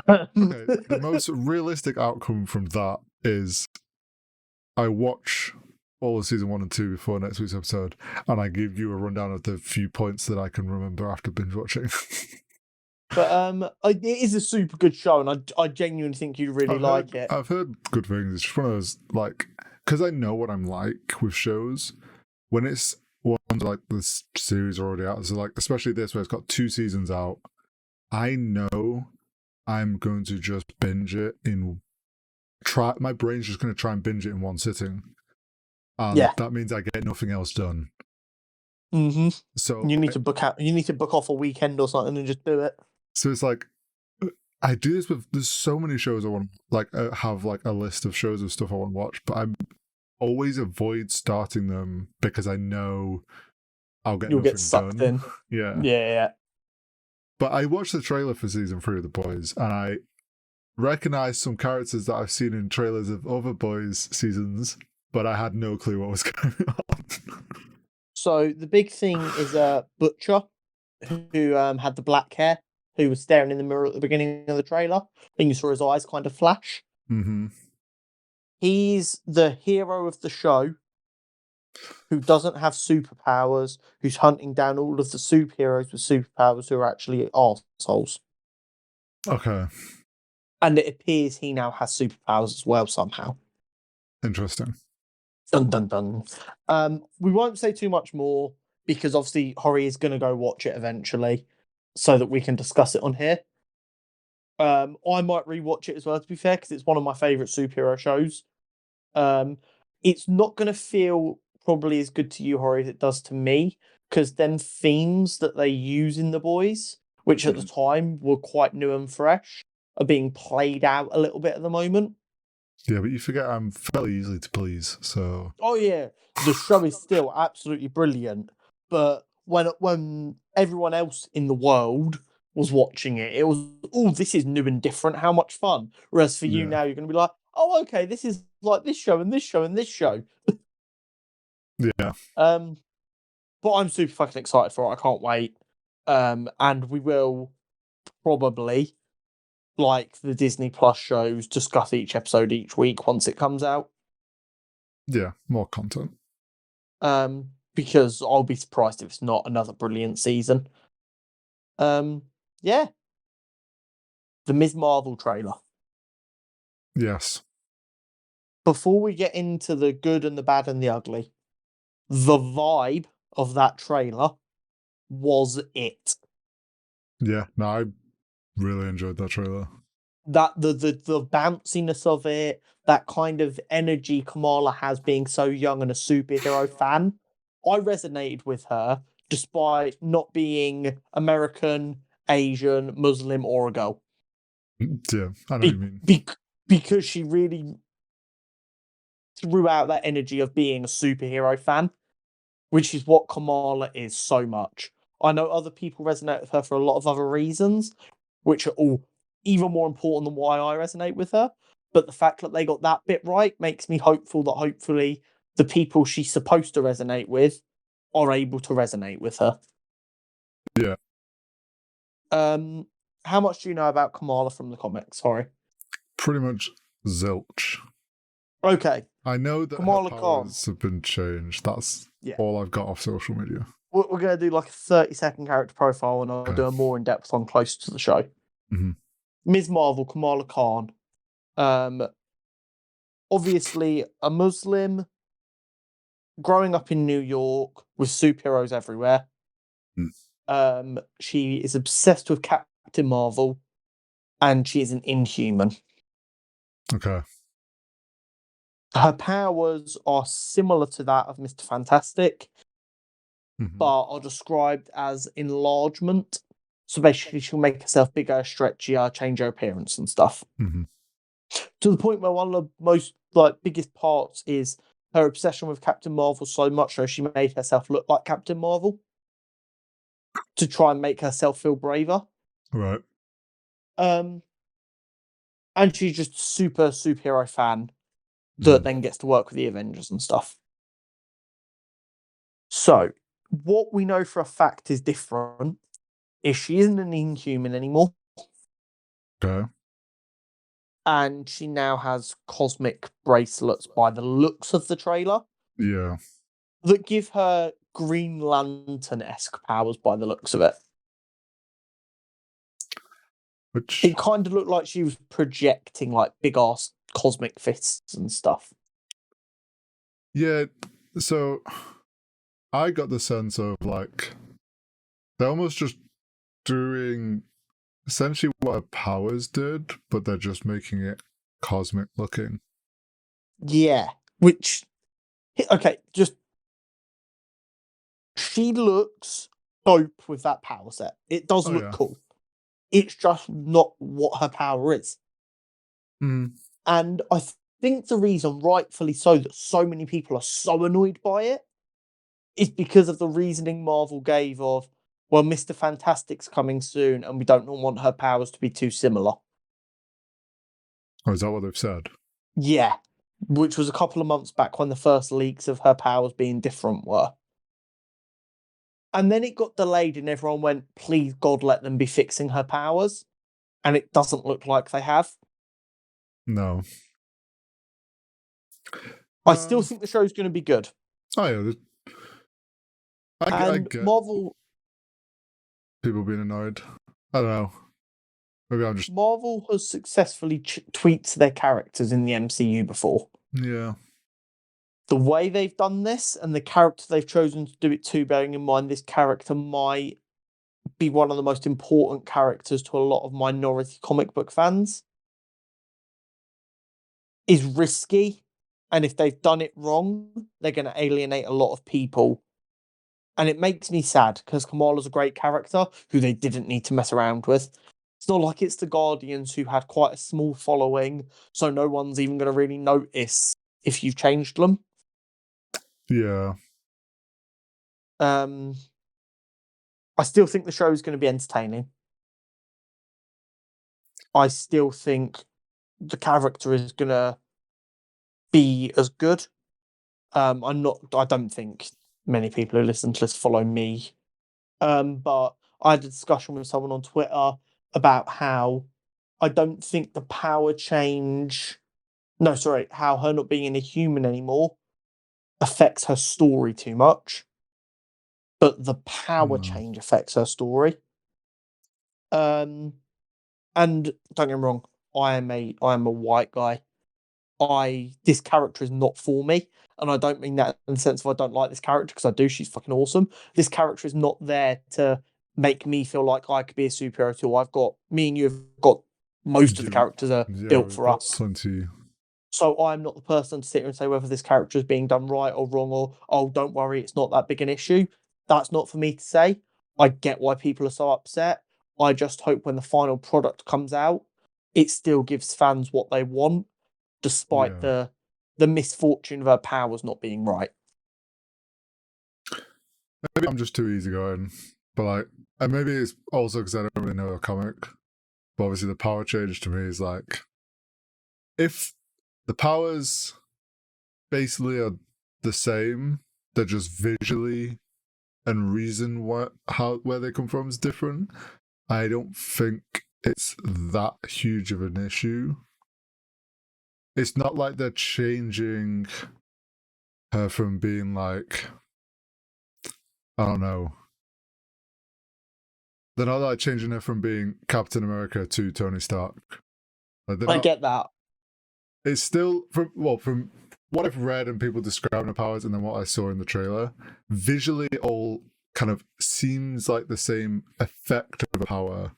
Okay, the most realistic outcome from that is I watch all of season 1 and 2 before next week's episode, and I give you a rundown of the few points that I can remember after binge watching. But it is a super good show, and I genuinely think you'd really like it. I've heard good things. It's just one of those, like, because I know what I'm like with shows. When it's ones like this series are already out, so like especially this where it's got 2 seasons out, I know I'm going to just binge it my brain's just going to try and binge it in one sitting, and that means I get nothing else done. So you need to book off a weekend or something and just do it. So it's like, I do this with, there's so many shows I want to, like, have like a list of shows of stuff I want to watch, but I always avoid starting them because I know you'll get sucked in. Yeah. But I watched the trailer for season 3 of The Boys, and I recognized some characters that I've seen in trailers of other Boys seasons, but I had no clue what was going on. So the big thing is Butcher, who had the black hair, who was staring in the mirror at the beginning of the trailer, and you saw his eyes kind of flash. Mm-hmm. He's the hero of the show, who doesn't have superpowers, who's hunting down all of the superheroes with superpowers who are actually arseholes. Okay. And it appears he now has superpowers as well somehow. Interesting. Dun dun dun. We won't say too much more because obviously Hori is going to go watch it eventually so that we can discuss it on here. I might rewatch it as well, to be fair, because it's one of my favourite superhero shows. It's not going to feel probably as good to you, Hori, as it does to me, because then themes that they use in The Boys, which at the time were quite new and fresh, are being played out a little bit at the moment. Yeah, but you forget I'm fairly easily to please, so... Oh yeah, the show is still absolutely brilliant, but when everyone else in the world was watching it, it was, oh, this is new and different. How much fun! Whereas for you Yeah. now, you're going to be like, oh, okay, this is like this show and this show and this show. Yeah. But I'm super fucking excited for it. I can't wait. And we will probably, like the Disney Plus shows, discuss each episode each week once it comes out. Yeah, more content. Because I'll be surprised if it's not another brilliant season. Yeah. The Ms. Marvel trailer. Yes. Before we get into the good and the bad and the ugly, the vibe of that trailer was it. Yeah, no, I really enjoyed that trailer. That the bounciness of it, that kind of energy Kamala has being so young and a superhero fan. I resonated with her despite not being American, Asian, Muslim, or a girl. Yeah, I know what you mean. Because she really threw out that energy of being a superhero fan, which is what Kamala is so much. I know other people resonate with her for a lot of other reasons, which are all even more important than why I resonate with her. But the fact that they got that bit right makes me hopeful that hopefully the people she's supposed to resonate with are able to resonate with her. Yeah. How much do you know about Kamala from the comics? Sorry. Pretty much zilch. Okay. I know that Kamala her Khan. powers have been changed. That's all I've got off social media. We're going to do like a 30-second character profile and I'll do a more in-depth one closer to the show. Mm-hmm. Ms. Marvel, Kamala Khan. Obviously a Muslim, growing up in New York with superheroes everywhere. She is obsessed with Captain Marvel and she is an Inhuman. Okay. Her powers are similar to that of Mr. Fantastic, but are described as enlargement. So basically, she'll make herself bigger, stretchier, change her appearance and stuff. To the point where one of the most biggest parts is her obsession with Captain Marvel so much so she made herself look like Captain Marvel to try and make herself feel braver. Right. And she's just super superhero fan that then gets to work with the Avengers and stuff. So, what we know for a fact is different is she isn't an Inhuman anymore. Okay. And she now has cosmic bracelets by the looks of the trailer. Yeah. That give her Green Lantern-esque powers by the looks of it. Which... It kind of looked like she was projecting like big-ass cosmic fists and stuff. Yeah, so I got the sense of they're almost just doing essentially what her powers did, but they're just making it cosmic looking. Yeah, which, okay, just, she looks dope with that power set. It does look cool. It's just not what her power is. And I think the reason, rightfully so, that so many people are so annoyed by it is because of the reasoning Marvel gave of, well, Mr. Fantastic's coming soon and we don't want her powers to be too similar. Oh, is that what they've said? Yeah, which was a couple of months back when the first leaks of her powers being different were. And then it got delayed and everyone went, please God, let them be fixing her powers. And it doesn't look like they have. No. I still think the show's going to be good. Oh, yeah. I get Marvel... people being annoyed. I don't know. Maybe I'm just... Marvel has successfully tweaked their characters in the MCU before. Yeah. The way they've done this and the character they've chosen to do it to, bearing in mind this character might be one of the most important characters to a lot of minority comic book fans, is risky. And if they've done it wrong, they're going to alienate a lot of people. And it makes me sad because Kamala's a great character who they didn't need to mess around with. It's not like it's the Guardians who had quite a small following, so no one's even going to really notice if you've changed them. Yeah. I still think the show is going to be entertaining. I still think the character is going to be as good. I don't think many people who listen to this follow me. But I had a discussion with someone on Twitter about how I don't think the power change. No, sorry, how her not being a human anymore affects her story too much, but the power change affects her story. And don't get me wrong, I am a white guy. This character is not for me, and I don't mean that in the sense of I don't like this character, because I do. She's fucking awesome. This character is not there to make me feel like I could be a superhero too. Me and you have got most of the characters are built for us. Plenty. So I'm not the person to sit here and say whether this character is being done right or wrong, or, oh, don't worry, it's not that big an issue. That's not for me to say. I get why people are so upset. I just hope when the final product comes out, it still gives fans what they want, despite the misfortune of her powers not being right. Maybe I'm just too easygoing, but like, and maybe it's also because I don't really know the comic. But obviously, the power change to me is like, if the powers basically are the same, they're just visually and reason where they come from is different. I don't think it's that huge of an issue. It's not like they're changing her from being like, I don't know. They're not like changing her from being Captain America to Tony Stark. Like, I get that. It's still from what I've read and people describing her powers, and then what I saw in the trailer. Visually, all kind of seems like the same effect of a power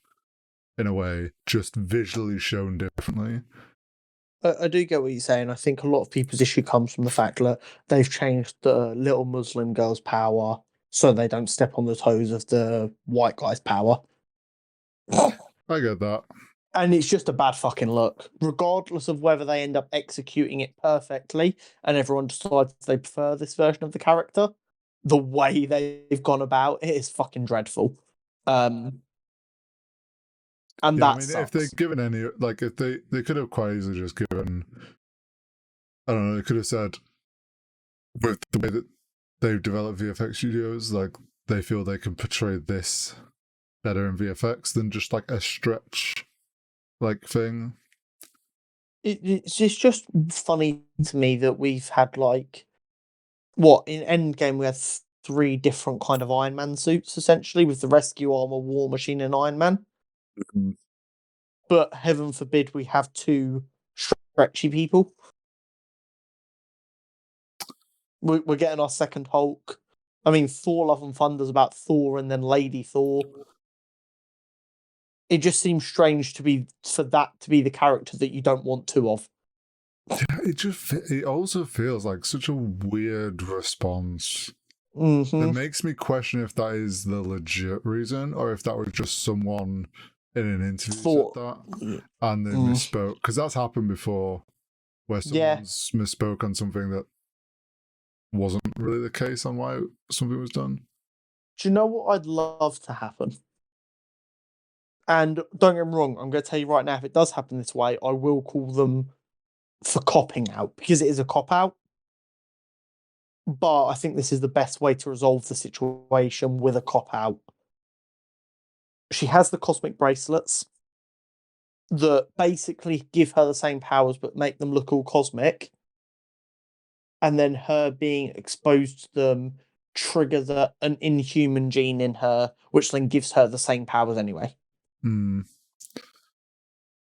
in a way, just visually shown differently. I do get what you're saying. I think a lot of people's issue comes from the fact that they've changed the little Muslim girl's power so they don't step on the toes of the white guy's power. I get that. And it's just a bad fucking look. Regardless of whether they end up executing it perfectly and everyone decides they prefer this version of the character, the way they've gone about it is fucking dreadful. And yeah, that I mean, sucks. if they'd given any, like, if they could have quite easily just given, I don't know, they could have said, with the way that they've developed VFX studios, like, they feel they can portray this better in VFX than just, like, a stretch, like, thing. It's just funny to me that we've had, like, what, in Endgame we had 3 different kind of Iron Man suits, essentially, with the Rescue Armor, War Machine, and Iron Man. Mm-hmm. But heaven forbid we have 2 stretchy people. We're getting our second Hulk. I mean, Thor Love and Thunder's about Thor and then Lady Thor. It just seems strange for that to be the character that you don't want 2 of. Yeah, it also feels like such a weird response. Mm-hmm. It makes me question if that is the legit reason, or if that was just someone in an interview said that and they misspoke. Because that's happened before, where someone's misspoke on something that wasn't really the case on why something was done. Do you know what I'd love to happen? And don't get me wrong, I'm going to tell you right now, if it does happen this way, I will call them for copping out, because it is a cop out. But I think this is the best way to resolve the situation with a cop out. She has the cosmic bracelets that basically give her the same powers but make them look all cosmic. And then her being exposed to them trigger an inhuman gene in her, which then gives her the same powers anyway.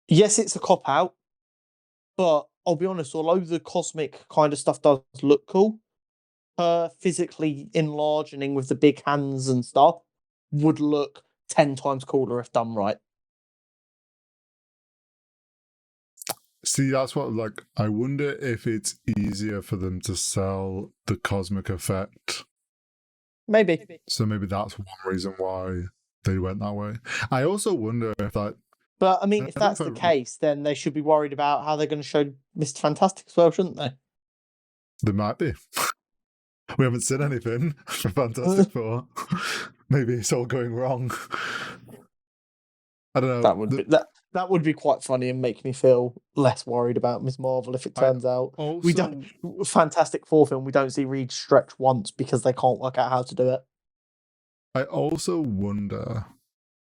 Yes, it's a cop out, but I'll be honest, although the cosmic kind of stuff does look cool, her physically enlarging with the big hands and stuff would look 10 times cooler if done right. See, that's what, like, I wonder if it's easier for them to sell the cosmic effect. Maybe. So maybe that's one reason why they went that way. I also wonder if that, But I mean, And if I don't that's the case, then they should be worried about how they're going to show Mr. Fantastic as well, shouldn't they? There might be. We haven't seen anything for Fantastic Four. Maybe it's all going wrong. I don't know. That would be quite funny and make me feel less worried about Ms. Marvel if it turns out we don't Fantastic Four film. We don't see Reed stretch once because they can't work out how to do it. I also wonder,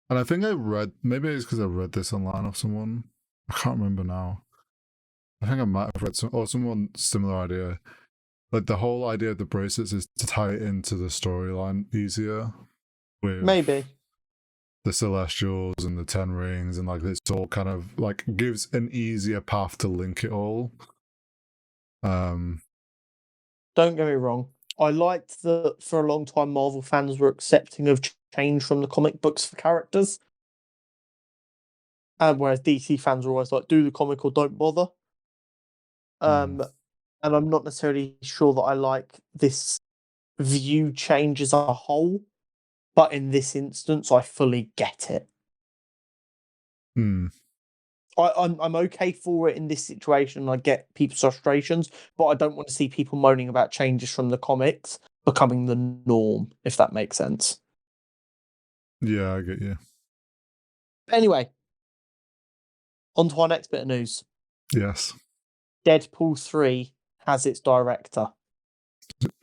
and I think I read, maybe it's because I read this online of someone. I can't remember now. I think I might have read someone similar idea. Like the whole idea of the bracelets is to tie it into the storyline easier with Maybe the Celestials and the Ten Rings, and like it's all kind of like gives an easier path to link it all. Don't get me wrong. I liked that for a long time Marvel fans were accepting of change from the comic books for characters. Whereas DC fans were always like, do the comic or don't bother. And I'm not necessarily sure that I like this view change as a whole, but in this instance, I fully get it. I'm okay for it in this situation. I get people's frustrations, but I don't want to see people moaning about changes from the comics becoming the norm, if that makes sense. Yeah, I get you. Anyway, on to our next bit of news. Yes. Deadpool 3 has its director.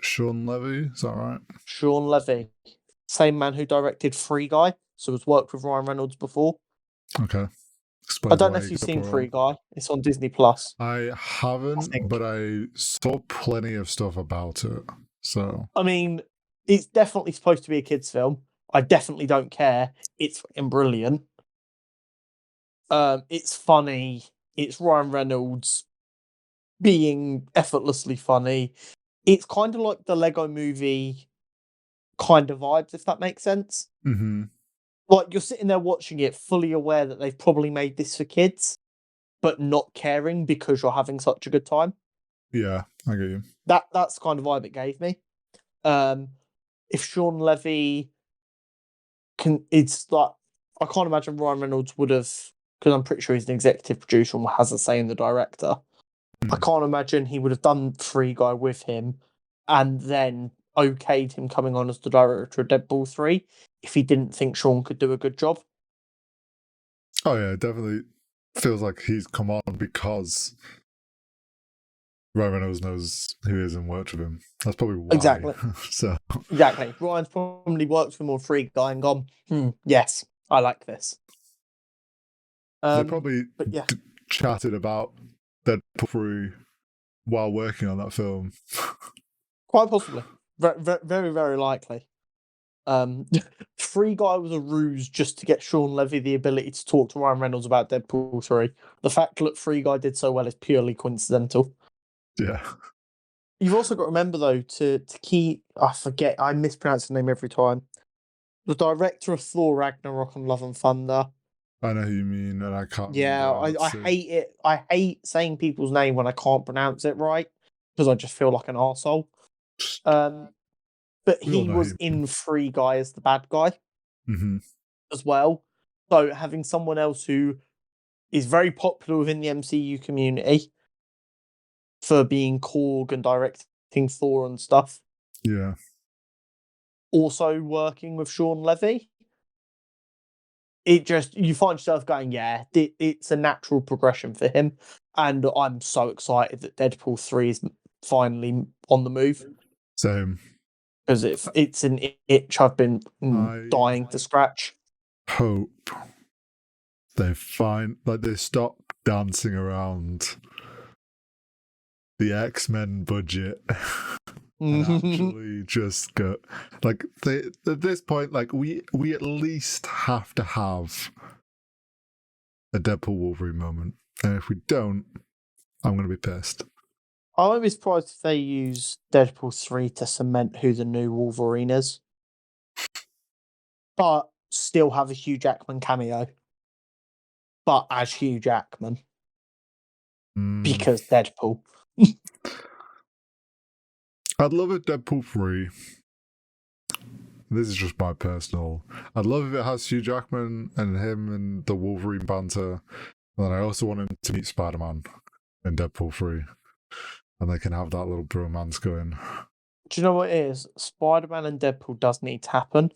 Sean Levy, is that right? Sean Levy. Same man who directed Free Guy, so has worked with Ryan Reynolds before. Okay. I don't know if you've seen Free Guy. It's on Disney Plus. I haven't, but I saw plenty of stuff about it. So I mean, it's definitely supposed to be a kids' film. I definitely don't care. It's fucking brilliant. It's funny. It's Ryan Reynolds being effortlessly funny. It's kind of like the Lego Movie kind of vibes, if that makes sense. Like, you're sitting there watching it, fully aware that they've probably made this for kids, but not caring because you're having such a good time. Yeah, I get you. That's the kind of vibe it gave me. If Sean Levy it's like, I can't imagine Ryan Reynolds would have, because I'm pretty sure he's an executive producer and has a say in the director. I can't imagine he would have done Free Guy with him and then okayed him coming on as the director of Deadpool 3 if he didn't think Sean could do a good job. Oh yeah, it definitely feels like he's come on because Ryan Reynolds knows who he is and worked with him. That's probably why. Exactly. Exactly. Ryan's probably worked with him on Free Guy and gone, yes, I like this. They probably chatted about Deadpool 3 while working on that film. Quite possibly. Very, very, very likely. Free Guy was a ruse just to get Sean Levy the ability to talk to Ryan Reynolds about Deadpool 3. The fact that Free Guy did so well is purely coincidental. Yeah. You've also got to remember, though, to keep... I mispronounce the name every time. The director of Thor Ragnarok and Love and Thunder. I know who you mean, and I can't remember. I hate it. I hate saying people's name when I can't pronounce it right, because I just feel like an arsehole. But he was in Free Guy as the bad guy as well. So having someone else who is very popular within the MCU community for being Korg and directing Thor and stuff. Yeah. Also working with Sean Levy. You find yourself going, it's a natural progression for him. And I'm so excited that Deadpool 3 is finally on the move. Same. Because it's an itch I've been dying to scratch. Hope they stop dancing around the X-Men budget and actually just go at this point, we at least have to have a Deadpool Wolverine moment, and if we don't, I'm gonna be pissed. I won't be surprised if they use Deadpool 3 to cement who the new Wolverine is, but still have a Hugh Jackman cameo, but as Hugh Jackman because Deadpool. I'd love a Deadpool 3 this is just my personal. I'd love if it has Hugh Jackman and him and the Wolverine banter. And then I also want him to meet Spider-Man in Deadpool 3. And they can have that little bromance going. Do you know what it is? Spider-Man and Deadpool does need to happen,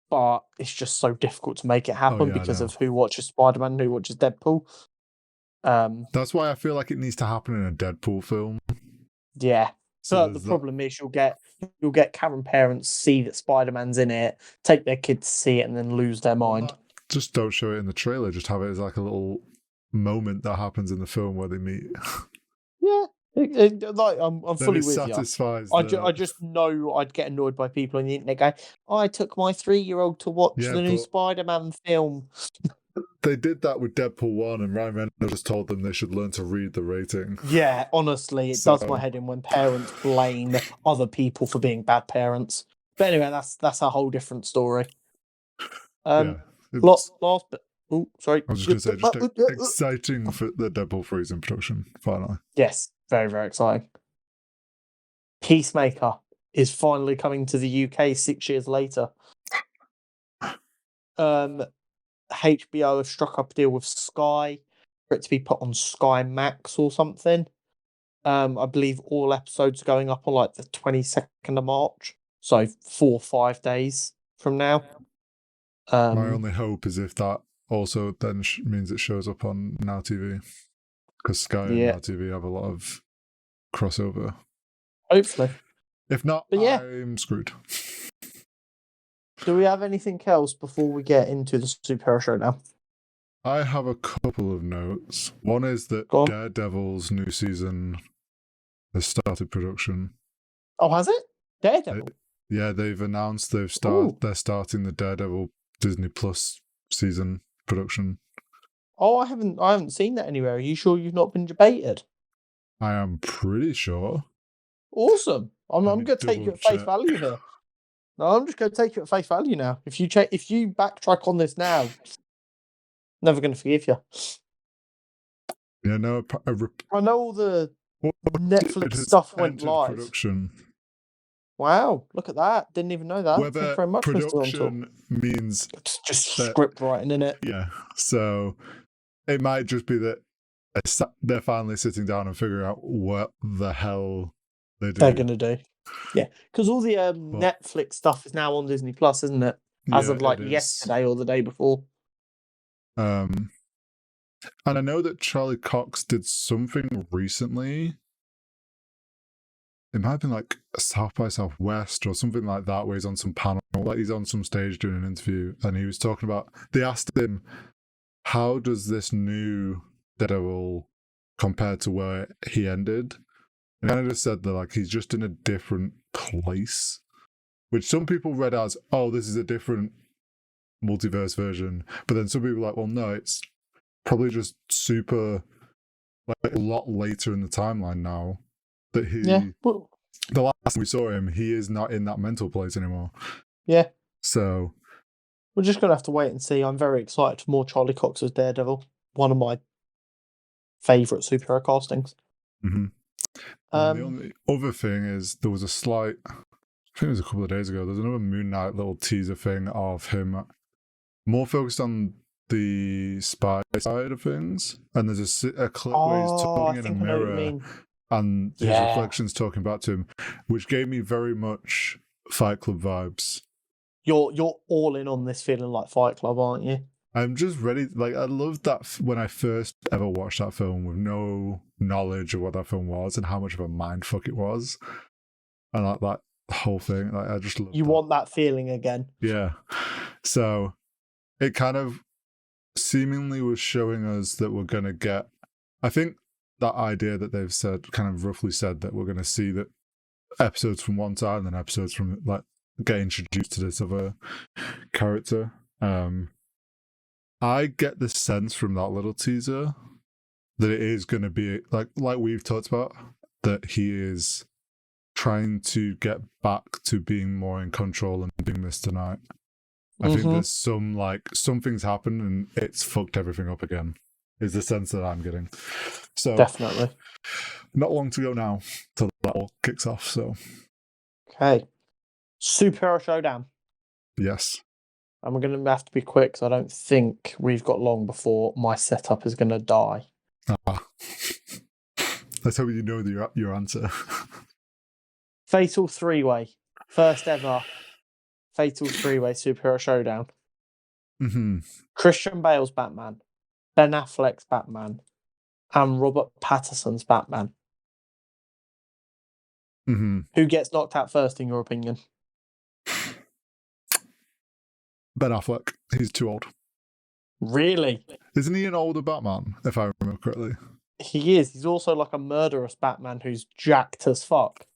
but it's just so difficult to make it happen because of who watches Spider-Man and who watches Deadpool. That's why I feel like it needs to happen in a Deadpool film. Yeah. So the problem is you'll get Karen parents see that Spider-Man's in it, take their kids to see it, and then lose their mind. Just don't show it in the trailer. Just have it as like a little moment that happens in the film where they meet. Yeah. I'm fully with you. I just know I'd get annoyed by people on the internet going, I took my 3-year-old to watch the new Spider-Man film. They did that with Deadpool 1, and Ryan Reynolds just told them they should learn to read the rating. Yeah, honestly, it does my head in when parents blame other people for being bad parents. But anyway, that's a whole different story. Last bit. Oh, sorry. I was just going to say, just exciting for the Deadpool 3's in production, finally. Yes, very, very exciting. Peacemaker is finally coming to the UK 6 years later. HBO have struck up a deal with Sky for it to be put on Sky Max or something. I believe all episodes are going up on like the 22nd of March, so 4 or 5 days from now. My only hope is if that also then means it shows up on Now TV, because Sky and Now TV have a lot of crossover. Hopefully. If not, I'm screwed. Do we have anything else before we get into the Superhero Showdown? I have a couple of notes. One is that Daredevil's new season has started production. Oh, has it? Daredevil? They've announced they're starting the Daredevil Disney Plus season production. Oh, I haven't seen that anywhere. Are you sure you've not been debated? I am pretty sure. Awesome. I'm going to take you at face value here. No, I'm just going to take you at face value now. If you backtrack on this now, never going to forgive you. Yeah, no. I know all the Netflix stuff went live. Production. Wow, look at that! Didn't even know that. Whether very much, production means it's just script writing, in it. Yeah, so it might just be that they're finally sitting down and figuring out what the hell they're going to do. Yeah, because all the Netflix stuff is now on Disney Plus, isn't it? As of like yesterday or the day before. And I know that Charlie Cox did something recently. It might have been like South by Southwest or something like that, where he's on some panel, like he's on some stage doing an interview, and he was talking about. They asked him, "How does this new Daredevil compare to where he ended?" And kind of just said that like he's just in a different place, which some people read as, "Oh, this is a different multiverse version," but then some people were like, "Well, no, it's probably just super, like a lot later in the timeline now that he." The last time we saw him, he is not in that mental place anymore. Yeah. So we're just gonna have to wait and see. I'm very excited for more Charlie Cox as Daredevil. One of my favourite superhero castings. Mm-hmm. The only other thing is there was a slight, I think it was a couple of days ago, there's another Moon Knight little teaser thing of him more focused on the spy side of things, and there's a clip where he's talking in a mirror and his reflection's talking back to him, which gave me very much Fight Club vibes. You're all in on this feeling like Fight Club, aren't you? I'm just ready. Like, I loved that when I first ever watched that film with no knowledge of what that film was and how much of a mindfuck it was. And like that whole thing, like I just love you want that feeling again. Yeah. So it kind of seemingly was showing us that we're going to get, I think that idea that they've said, kind of roughly said that we're going to see that episodes from one side and then episodes from like get introduced to this other character. I get the sense from that little teaser that it is going to be like we've talked about, that he is trying to get back to being more in control and being Mr. Knight. I think there's something's happened and it's fucked everything up again, is the sense that I'm getting. So definitely. Not long to go now till that all kicks off. So okay. Superhero Showdown. Yes. And we're going to have to be quick because I don't think we've got long before my setup is going to die. Let's hope you know your answer. Fatal 3-way. First ever Fatal 3-way Superhero Showdown. Mm-hmm. Christian Bale's Batman, Ben Affleck's Batman, and Robert Pattinson's Batman. Mm-hmm. Who gets knocked out first, in your opinion? Ben Affleck. He's too old. Really? Isn't he an older Batman, if I remember correctly? He is. He's also like a murderous Batman who's jacked as fuck.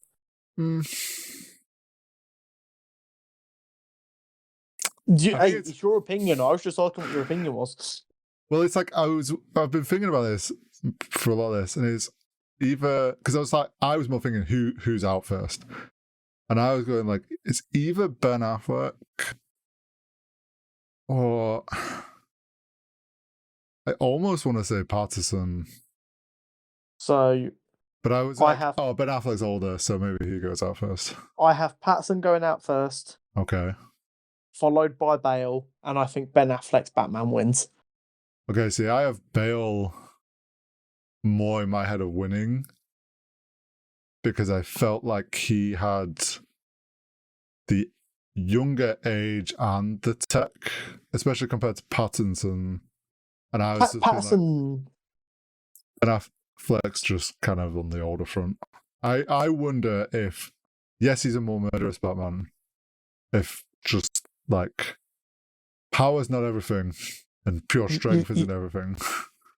It's your opinion. I was just asking what your opinion was. Well, it's like I've been thinking about this for a lot of this, and it's either because I was more thinking who's out first, and I was going like it's either Ben Affleck or I almost want to say Pattinson. So, but I was Ben Affleck's older, so maybe he goes out first. I have Pattinson going out first. Okay. Followed by Bale, and I think Ben Affleck's Batman wins. Okay, see, I have Bale more in my head of winning because I felt like he had the younger age and the tech, especially compared to Pattinson. And I was Pattinson. Ben Affleck's just kind of on the older front. I wonder if, yes, he's a more murderous Batman, if just like power's not everything and pure strength isn't everything.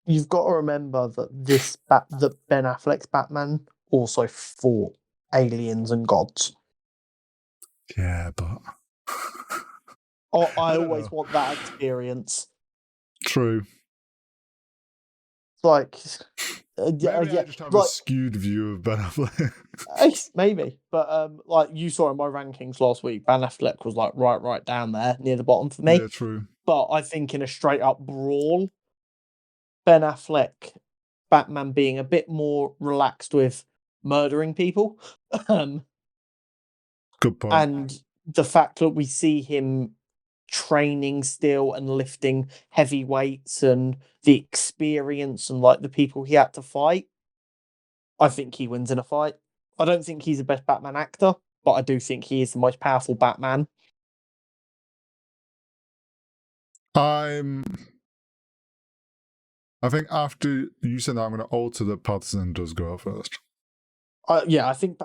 You've got to remember that that Ben Affleck's Batman also fought aliens and gods. Yeah, but I always want that experience. True. Like, maybe I just have a skewed view of Ben Affleck. Maybe, but like you saw in my rankings last week, Ben Affleck was like right down there near the bottom for me. Yeah, true. But I think in a straight up brawl, Ben Affleck, Batman being a bit more relaxed with murdering people, good point, and the fact that we see him training still and lifting heavy weights and the experience and like the people he had to fight, I think he wins in a fight. I don't think he's the best Batman actor, but I do think he is the most powerful Batman. I think after you said that, I'm going to alter that Pattinson does go out first. Yeah, I think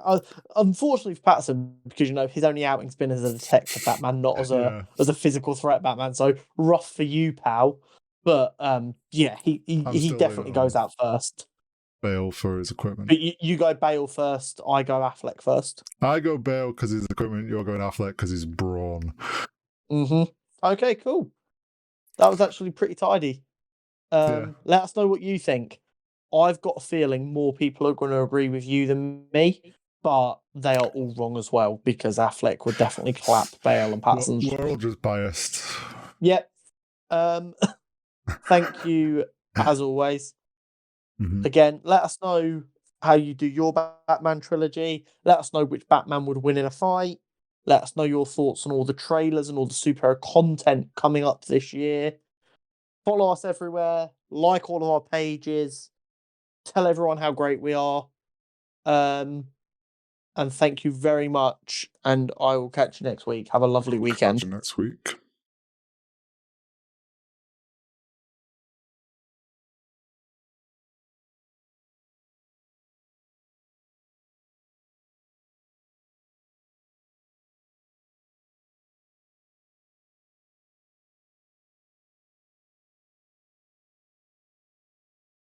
unfortunately for Pattinson, because his only outing's been as a detective Batman, not as a physical threat Batman. So rough for you, pal. But yeah, he definitely goes out first. Bale for his equipment. But you go Bale first. I go Affleck first. I go Bale because his equipment. You're going Affleck because he's brawn. Okay, cool. That was actually pretty tidy. Let us know what you think. I've got a feeling more people are going to agree with you than me, but they are all wrong as well because Affleck would definitely clap Bale and Pattinson. We're all just biased. Yep. Thank you, as always. Again, let us know how you do your Batman trilogy. Let us know which Batman would win in a fight. Let us know your thoughts on all the trailers and all the superhero content coming up this year. Follow us everywhere. Like all of our pages. Tell everyone how great we are. And thank you very much. And I will catch you next week. Have a lovely weekend. Catch you next week.